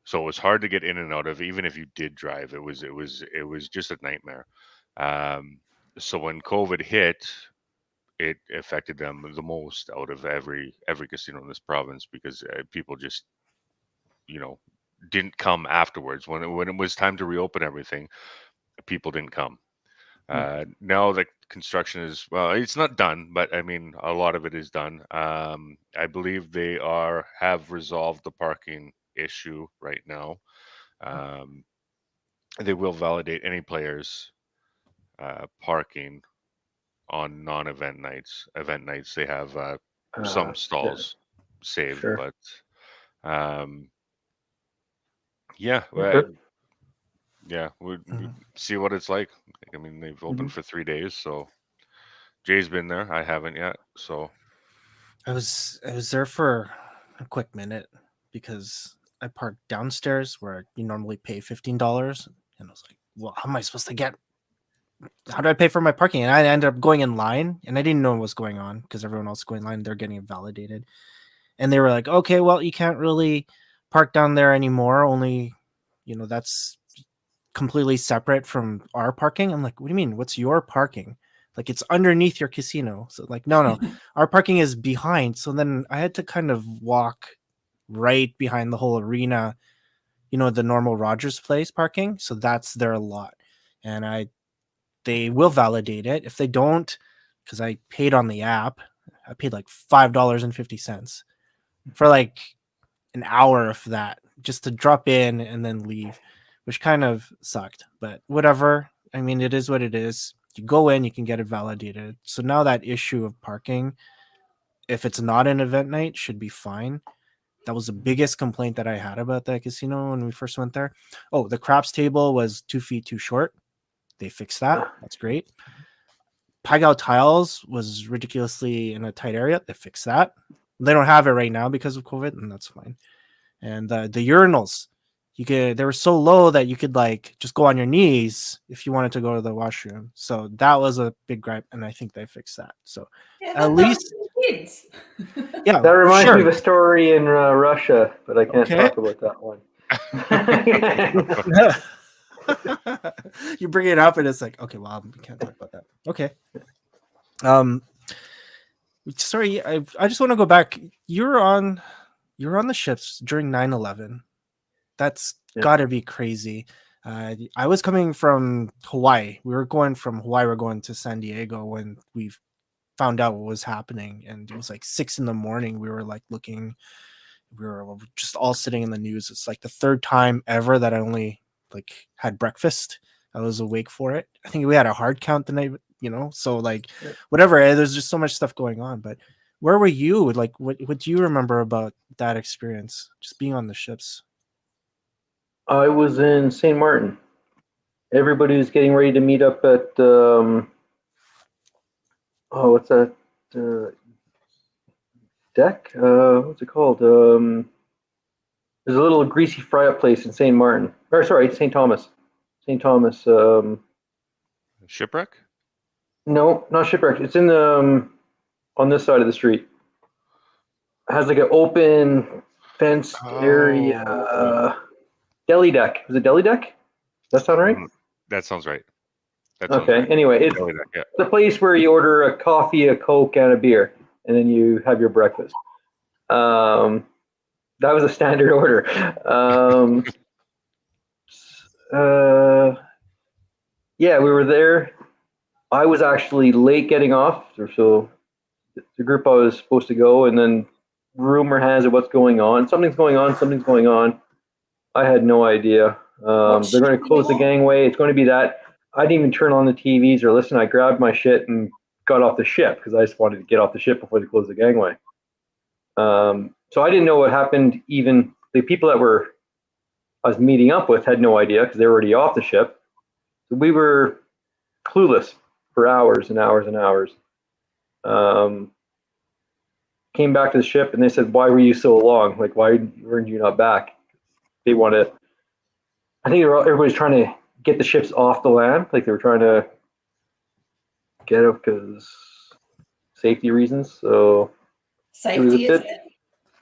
so it was hard to get in and out of. Even if you did drive, it was just a nightmare. So when COVID hit, it affected them the most out of every casino in this province because people just didn't come afterwards when it was time to reopen everything. People didn't come. Now the construction is, well, it's not done, but I mean a lot of it is done. I believe they have resolved the parking issue right now. They will validate any players parking on non-event nights. Event nights they have some stalls saved, sure. but yeah, Okay. yeah, we'd see what it's like. I mean, they've opened for 3 days, so Jay's been there. I haven't yet, so I was there for a quick minute because I parked downstairs where you normally pay $15, and I was like, "Well, how am I supposed to get? How do I pay for my parking?" And I ended up going in line, and I didn't know what was going on because everyone else going in line, they're getting it validated, and they were like, "Okay, well, you can't really park down there anymore. Only, that's completely separate from our parking." I'm like, "What do you mean? What's your parking?" Like, it's underneath your casino. So like, no, our parking is behind. So then I had to kind of walk right behind the whole arena, the normal Rogers Place parking. So that's their lot. And they will validate it. If they don't, because I paid on the app, I paid like $5.50 for like an hour of that just to drop in and then leave, which kind of sucked, but whatever. I mean, it is what it is. You go in, you can get it validated. So now that issue of parking, if it's not an event night, should be fine. That was the biggest complaint that I had about that casino when we first went there. Oh, the craps table was 2 feet too short. They fixed that. That's great. Pagao tiles was ridiculously in a tight area. They fixed that. They don't have it right now because of COVID, and that's fine. And the urinals, they were so low that you could like just go on your knees if you wanted to go to the washroom. So that was a big gripe, and I think they fixed that. So at least kids. Yeah, That reminds sure. me of a story in Russia, but I can't Okay. talk about that one. You bring it up, and it's like, okay, well, we can't talk about that. Okay. Sorry, I just want to go back. You're on the ships during 9/11. That's got to be crazy. I was coming from Hawaii. We were going from Hawaii. We're going to San Diego when we found out what was happening, and it was like 6 a.m. We were like looking. We were just all sitting in the news. It's like the third time ever that I only like had breakfast. I was awake for it. I think we had a hard count the night, so like whatever. There's just so much stuff going on. But where were you? Like, what do you remember about that experience? Just being on the ships. I was in St. Martin. Everybody was getting ready to meet up at what's that deck? What's it called? There's a little greasy fry-up place in St. Martin. Or sorry, St. Thomas. St. Thomas. Shipwreck? No, not Shipwreck. It's in the on this side of the street. It has like an open fenced area. Deli deck. Is it deli deck? Does that sound right? That sounds right. Okay. Right. Anyway, it's the place where you order a coffee, a Coke, and a beer, and then you have your breakfast. That was a standard order. Yeah, we were there. I was actually late getting off, so the group I was supposed to go, and then rumor has it what's going on. Something's going on. Something's going on. I had no idea. They're going to close the gangway. It's going to be that. I didn't even turn on the TVs or listen. I grabbed my shit and got off the ship because I just wanted to get off the ship before they closed the gangway. So I didn't know what happened. Even the people that I was meeting up with had no idea because they were already off the ship. So we were clueless for hours and hours and hours. Came back to the ship and they said, "Why were you so long? Like, why weren't you not back?" They want to. I think everybody's trying to get the ships off the land. Like they were trying to get it because safety reasons. So safety is it?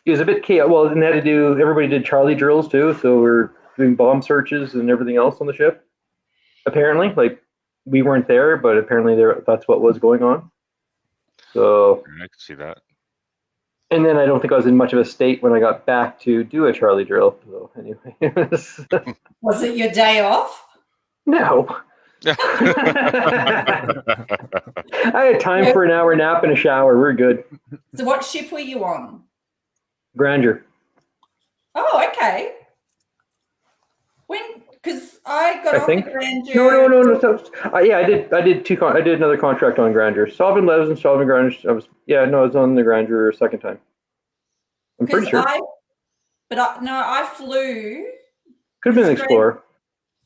It was a bit chaotic. Well, and they had to do. Everybody did Charlie drills too. So we're doing bomb searches and everything else on the ship. Apparently, like we weren't there, but apparently that's what was going on. So I can see that. And then I don't think I was in much of a state when I got back to do a Charlie drill. So anyway, was it your day off? No. I had time for an hour nap and a shower. We're good. So what ship were you on? Grandeur. Oh, okay. When? Because I got on the Grandeur. No. Yeah, I did. I did another contract on Grandeur. Solvent Leves and Solvent Grandeur. I was on the Grandeur a second time. I'm pretty sure. I flew. Could have been an Explorer.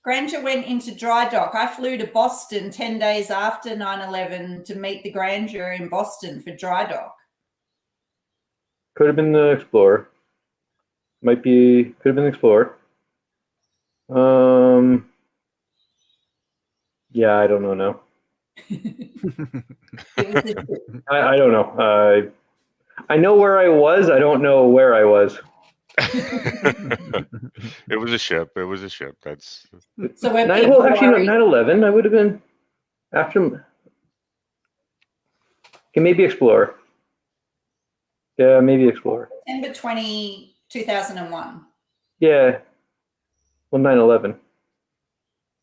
Grandeur went into dry dock. I flew to Boston 10 days after 9/11 to meet the Grandeur in Boston for dry dock. Could have been the Explorer. Could have been the Explorer. Yeah, I don't know now. I don't know. I know where I was. I don't know where I was. It was a ship. That's so. When 9/11. I would have been after. Okay, maybe Explorer. Yeah, maybe Explorer. September 20, 2001. Yeah. Well, 9/11.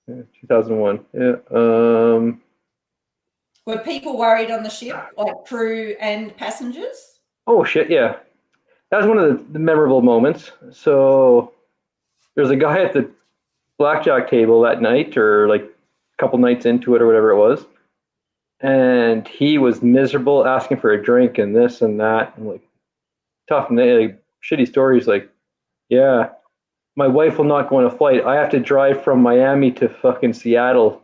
Yeah, 2001. Yeah. Were people worried on the ship, like crew and passengers? Oh shit! Yeah, that was one of the memorable moments. So there's a guy at the blackjack table that night, or like a couple nights into it, or whatever it was, and he was miserable, asking for a drink and this and that, and like tough. And they shitty stories like, yeah, my wife will not go on a flight. I have to drive from Miami to fucking Seattle.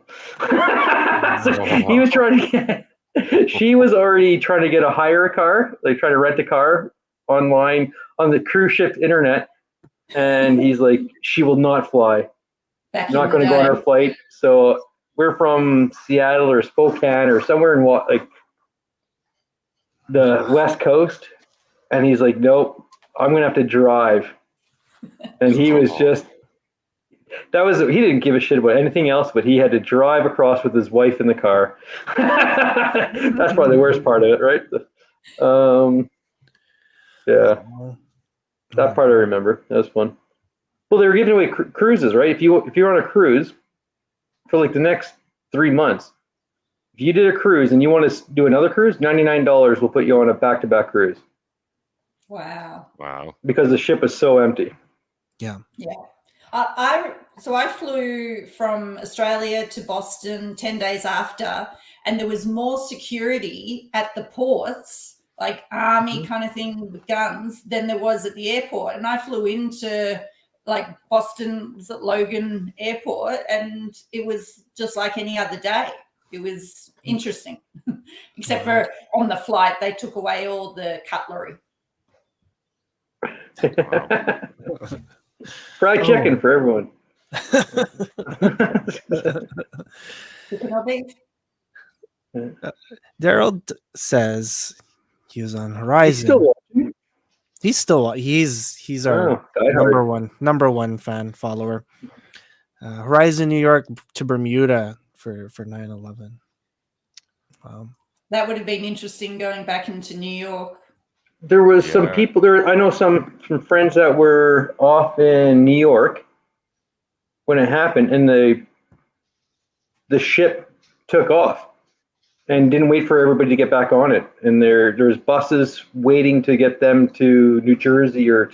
So he was trying to get, she was already trying to hire a car, like trying to rent a car online on the cruise ship internet. And he's like, she will not fly. Back Not in going the to go on day. our flight. So we're from Seattle or Spokane or somewhere in like the West Coast. And he's like, nope, I'm going to have to drive. And he was just, he didn't give a shit about anything else, but he had to drive across with his wife in the car. That's probably the worst part of it, right? Yeah, that part I remember. That was fun. Well, they were giving away cruises, right? If you're on a cruise for like the next 3 months, if you did a cruise and you want to do another cruise, $99 will put you on a back-to-back cruise. Wow. Because the ship is so empty. Yeah. So I flew from Australia to Boston 10 days after, and there was more security at the ports, like army kind of thing with guns, than there was at the airport. And I flew into like Boston, was at Logan Airport, and it was just like any other day. It was interesting, except for on the flight, they took away all the cutlery. Fried chicken for everyone. Daryl says he was on Horizon. He's our number one fan follower. Horizon, New York to Bermuda for 9/11. Wow. That would have been interesting going back into New York. There was some people there. I know some friends that were off in New York when it happened, and the ship took off and didn't wait for everybody to get back on it. And there's buses waiting to get them to New Jersey or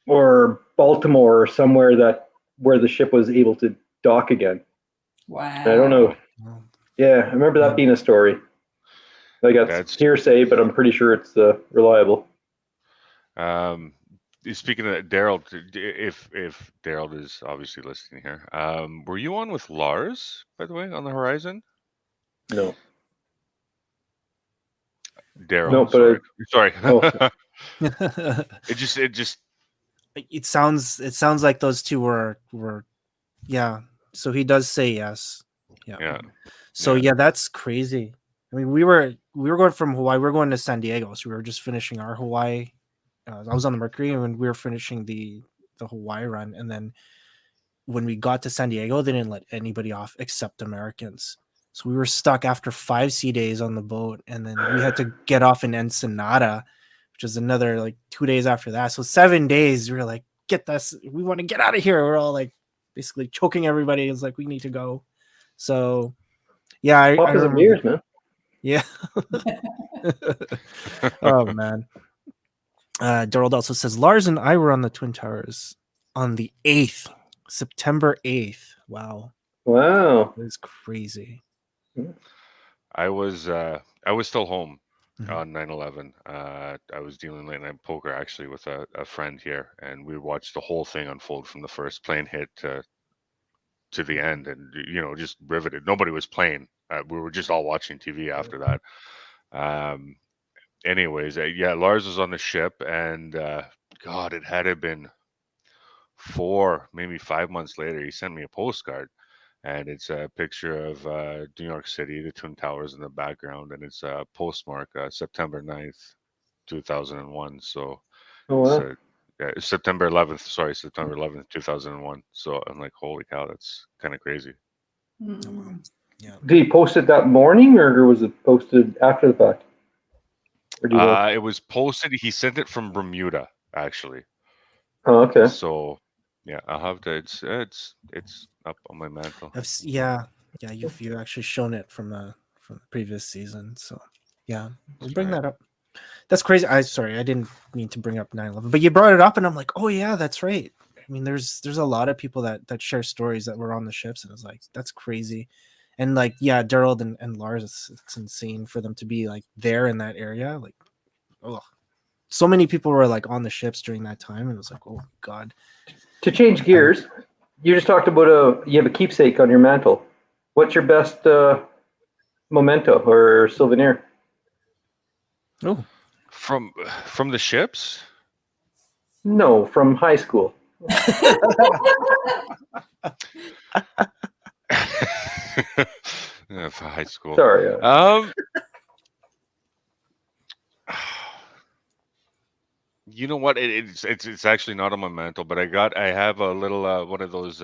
or Baltimore or somewhere where the ship was able to dock again. Wow. I don't know. Yeah, I remember that being a story. I got hearsay, but I'm pretty sure it's reliable. Speaking of Daryl, if Daryl is obviously listening here, were you on with Lars, by the way, on the Horizon? No. Daryl. No, but sorry. It sounds like those two were yeah. So he does say yes. Yeah. So yeah, that's crazy. I mean, we were going from Hawaii. We were going to San Diego, so we were just finishing our Hawaii. I was on the Mercury, and we were finishing the Hawaii run. And then when we got to San Diego, they didn't let anybody off except Americans. So we were stuck after 5 sea days on the boat, and then we had to get off in Ensenada, which is another like 2 days after that. So 7 days, we were like, get this, we want to get out of here. We're all like basically choking everybody. It's like, we need to go. So yeah, I remember beers, man. Yeah. Oh man. Daryl also says Lars and I were on the Twin Towers on the 8th, September 8th. Wow. That's crazy. I was still home on 9/11. I was dealing late night poker actually with a friend here, and we watched the whole thing unfold from the first plane hit to the end, and just riveted. Nobody was playing. We were just all watching TV after that. Anyways, Lars was on the ship, and God, it had to been 4, maybe 5 months later, he sent me a postcard, and it's a picture of New York City, the Twin Towers in the background, and it's a postmark, September 9th, 2001. So September 11th, 2001. So I'm like, holy cow, that's kind of crazy. Yeah. Did he post it that morning, or was it posted after the fact? It was posted. He sent it from Bermuda, actually. Oh, okay. So, yeah, I'll have to. It's up on my mantle. Yeah. You've actually shown it from the previous season. So, yeah, we'll bring that up. That's crazy. I didn't mean to bring up 9/11, but you brought it up, and I'm like, oh yeah, that's right. I mean, there's a lot of people that share stories that were on the ships, and it's like, that's crazy. And like, yeah, Daryl and Lars, it's insane for them to be like there in that area. Like, oh, so many people were like on the ships during that time, and it was like, oh god. To change gears, you just talked about you have a keepsake on your mantle. What's your best memento or souvenir? Oh, From the ships? No, from high school. Yeah, for high school. Sorry. You know what? It's actually not on my mantle, but I have a little one of those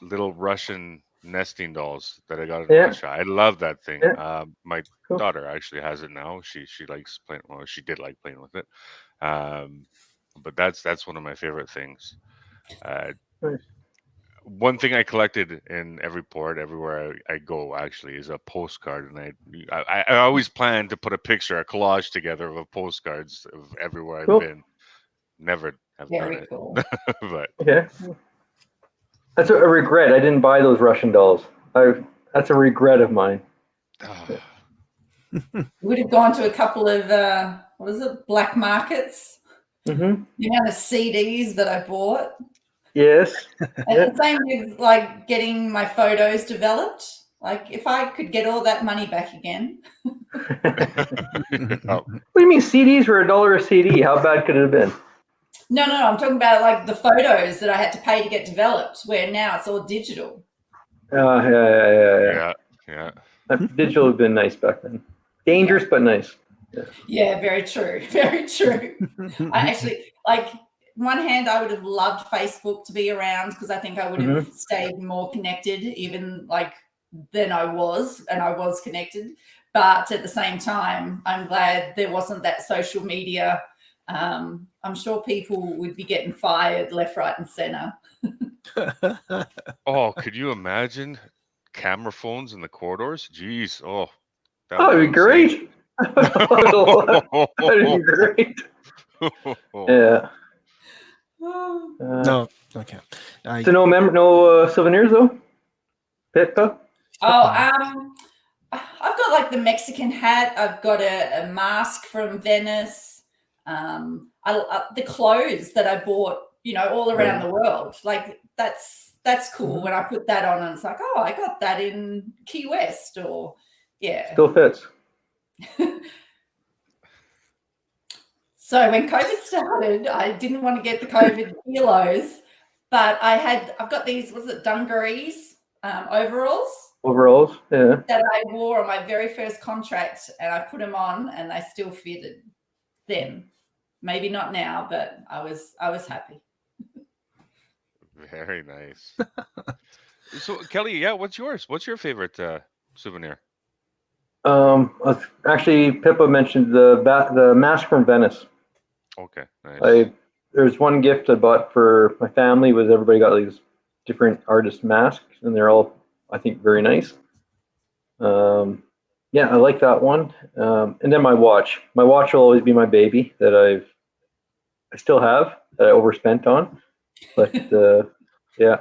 little Russian nesting dolls that I got in Yeah. Russia. I love that thing. Yeah. My Cool. daughter actually has it now. She likes playing. Well, she did like playing with it. But that's one of my favorite things. Nice. One thing I collected in every port, everywhere I go, actually, is a postcard, and I always plan to put a picture, a collage together of postcards of everywhere Cool. I've been. Never have done Very it, cool. but Okay. That's a regret. I didn't buy those Russian dolls. That's a regret of mine. Would have gone to a couple of what is it, black markets. Mm-hmm. The amount of CDs that I bought. Yes. And the same with like getting my photos developed. Like if I could get all that money back again. What do you mean CDs were $1 a CD? How bad could it have been? No, I'm talking about like the photos that I had to pay to get developed, where now it's all digital. Yeah. Yeah. Digital would have been nice back then. Dangerous, but nice. Yeah, very true. Very true. I actually, like, one hand, I would have loved Facebook to be around because I think I would have stayed more connected, even like than I was, and I was connected. But at the same time, I'm glad there wasn't that social media. I'm sure people would be getting fired left, right, and center. Oh, could you imagine camera phones in the corridors? Jeez. Oh, that That'd be great. That'd be great. Yeah. no, okay. So no souvenirs though. Pippa. Oh, I've got like the Mexican hat. I've got a mask from Venice. The clothes that I bought, all around the world. Like that's cool when I put that on and it's like, oh, I got that in Key West, or yeah. Still fits. So when COVID started, I didn't want to get the COVID kilos, but I've got these, was it dungarees, overalls? Overalls, yeah. That I wore on my very first contract, and I put them on, and they still fitted then. Maybe not now, but I was happy. Very nice. So Kelly, yeah, what's yours? What's your favorite souvenir? Actually, Pippa mentioned the mask from Venice. Okay, nice. There's one gift I bought for my family. Was everybody got these different artist masks, and they're all, I think, very nice. Yeah, I like that one. And then my watch. My watch will always be my baby that I still have, that I overspent on. But yeah.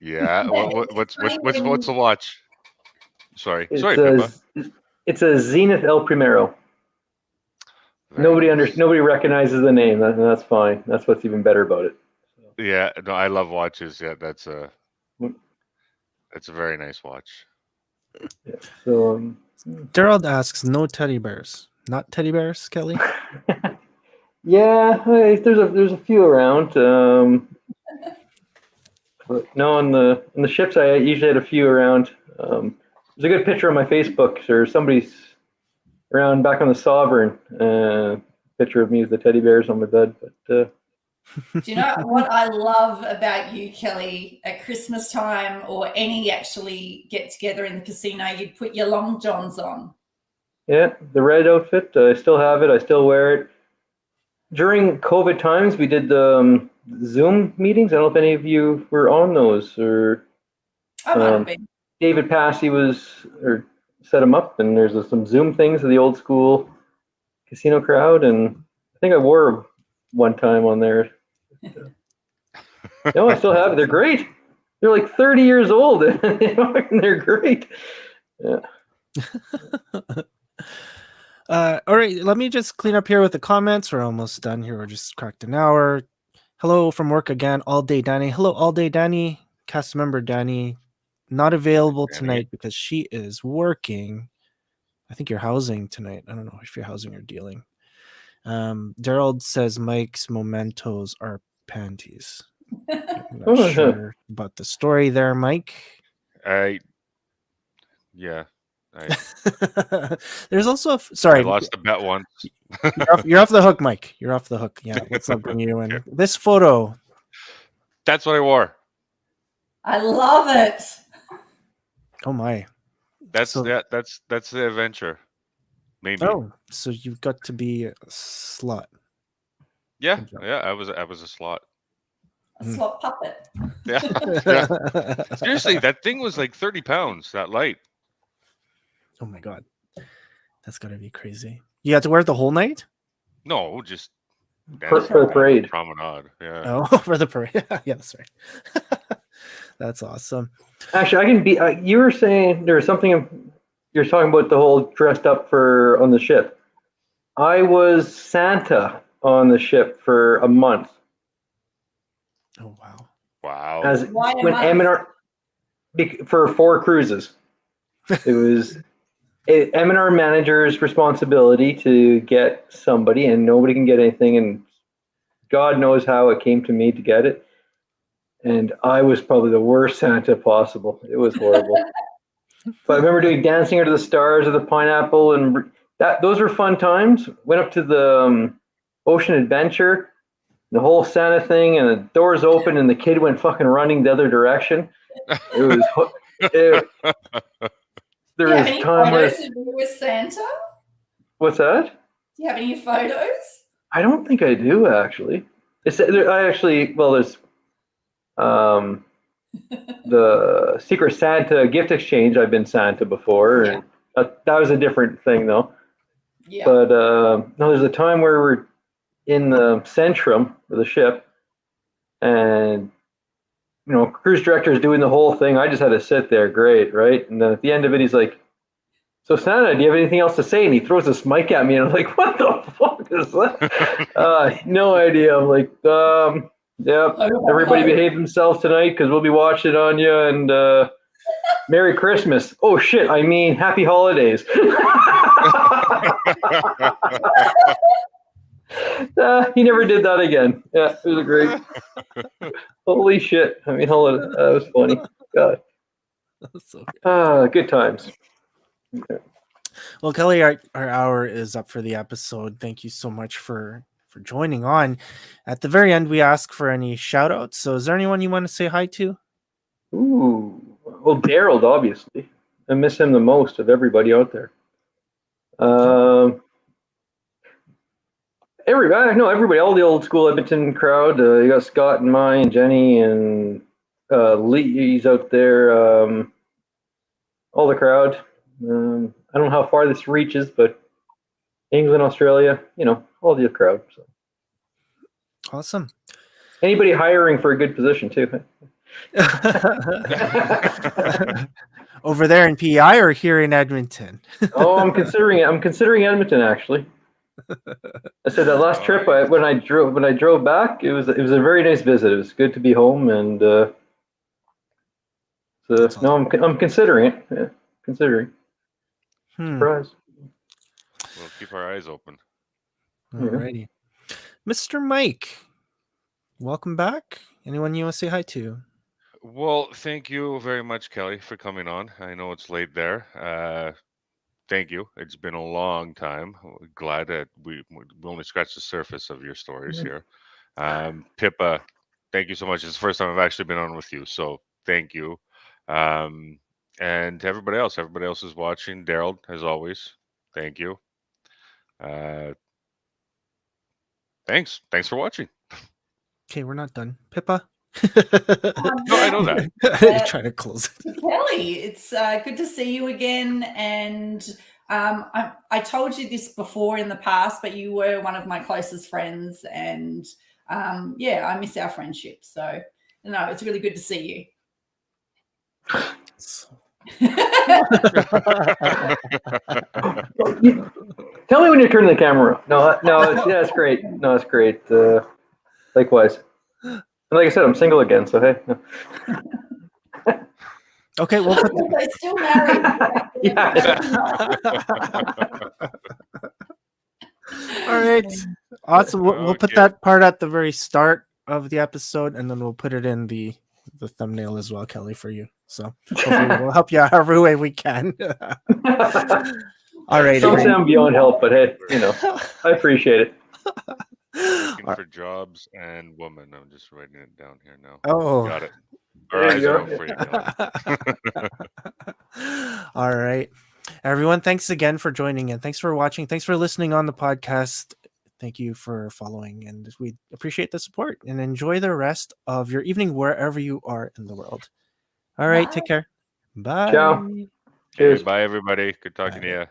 Yeah. What's the watch? Sorry, Pippa. It's a Zenith El Primero. Nobody recognizes the name, and that's fine. That's what's even better about it. Yeah, no, I love watches. Yeah, that's a very nice watch. Yeah, so Gerald asks, no teddy bears. Not teddy bears, Kelly? Yeah, there's a few around. But no, on the ships I usually had a few around. There's a good picture on my Facebook. There's somebody's around back on the Sovereign. Picture of me with the teddy bears on my bed. But do you know what I love about you, Kelly? At Christmas time or any actually get together in the casino, you'd put your long johns on. Yeah, the red outfit. I still have it. I still wear it. During COVID times, we did the Zoom meetings. I don't know if any of you were on those, or I might have been. David Passy set them up, and there's some Zoom things of the old school casino crowd, and I think I wore one time on there. No, I still have it. They're great. They're like 30 years old, and they're great. Yeah. All right, let me just clean up here with the comments. We're almost done here. We're just cracked an hour. Hello from work again, all day Danny. Hello, all day Danny. Cast member Danny, not available Danny. tonight because she is working. I think you're housing tonight. I don't know if you're housing or dealing. Daryl says Mike's mementos are panties. I'm not sure about the story there, Mike. Yeah. There's also I sorry. lost the bet once. You're off the hook, Mike. You're off the hook. Yeah, let's not bring you in. Okay. This photo. That's what I wore. I love it. Oh my. That's So- that's the adventure. Maybe. Oh, so you've got to be a slut. Yeah. Good job. Yeah. I was a slot. A slot puppet. Yeah. Yeah. Seriously, that thing was like 30 pounds. That light. Oh my god. That's gotta be crazy. You had to wear it the whole night? No, just For the parade. promenade. Yeah. Oh, for the parade. Yeah, that's right. That's awesome. Actually, I can be. You were saying there was something. You're talking about the whole dressed up for on the ship. I was Santa on the ship for a month. Oh wow. Wow. As Why a when month? M&R for 4 cruises. It was M&R manager's responsibility to get somebody, and nobody can get anything, and God knows how it came to me to get it. And I was probably the worst Santa possible. It was horrible. But I remember doing Dancing Under the Stars of the Pineapple, and those were fun times. Went up to the Ocean Adventure, the whole Santa thing, and the doors open, and the kid went fucking running the other direction. It was. There Do you have was any time where. photos of you with Santa? What's that? Do you have any photos? I don't think I do actually. There's the Secret Santa gift exchange. I've been Santa before, and that was a different thing though. Yeah. But no, there's a time where we're in the Centrum of the ship, and cruise director is doing the whole thing. I just had to sit there, great, right? And then at the end of it, he's like, "So Santa, do you have anything else to say?" And he throws this mic at me, and I'm like, "What the fuck is that?" No idea. I'm like, "Yep, everybody behave themselves tonight because we'll be watching on you, and Merry Christmas." Oh shit, I mean Happy Holidays. He never did that again. Yeah, it was great. Holy shit! I mean, that was funny. God. So good. Good times. Well, Kelly, our hour is up for the episode. Thank you so much for joining on. At the very end, we ask for any shout outs. So is there anyone you want to say hi to? Ooh. Well, Daryl, obviously. I miss him the most of everybody out there. Everybody, all the old school Edmonton crowd. You got Scott and Mai and Jenny and Lee's out there. All the crowd. I don't know how far this reaches, but England, Australia, all the crowd. So. Awesome. Anybody hiring for a good position too. Over there in PEI or here in Edmonton? Oh, I'm considering it. I'm considering Edmonton actually. I said that last trip when I drove back, it was a very nice visit. It was good to be home, and I'm considering it. Yeah, considering. Surprise. We'll keep our eyes open. Alrighty. Mr. Mike, welcome back. Anyone you want to say hi to? Well, thank you very much, Kelly, for coming on. I know it's late there. Thank you. It's been a long time. Glad that we only scratched the surface of your stories here. Pippa, thank you so much. It's the first time I've actually been on with you, so thank you. And everybody else is watching. Daryl, as always, thank you. Thanks for watching. Okay, we're not done. Pippa? No, I know that. You're trying to close it. Kelly, it's good to see you again. And I told you this before in the past, but you were one of my closest friends. And I miss our friendship. So, it's really good to see you. Tell me when you turn the camera on. No, that's great. No, that's great. Likewise. And like I said, I'm single again, so hey. No. Okay, we'll put They're still married. all right. Awesome. We'll put Okay. that part at the very start of the episode, and then we'll put it in the thumbnail as well, Kelly, for you. So hopefully we'll help you out every way we can. All right. Some sound beyond help, but hey, I appreciate it. Looking for jobs and woman. I'm just writing it down here now. Oh, Got it. Our There eyes you are go. out for you, Kelly. all right. Everyone, thanks again for joining in. Thanks for watching. Thanks for listening on the podcast. Thank you for following, and we appreciate the support, and enjoy the rest of your evening wherever you are in the world. All right. Bye. Take care. Bye. Ciao. Okay, Cheers. bye, everybody. Good talking to you.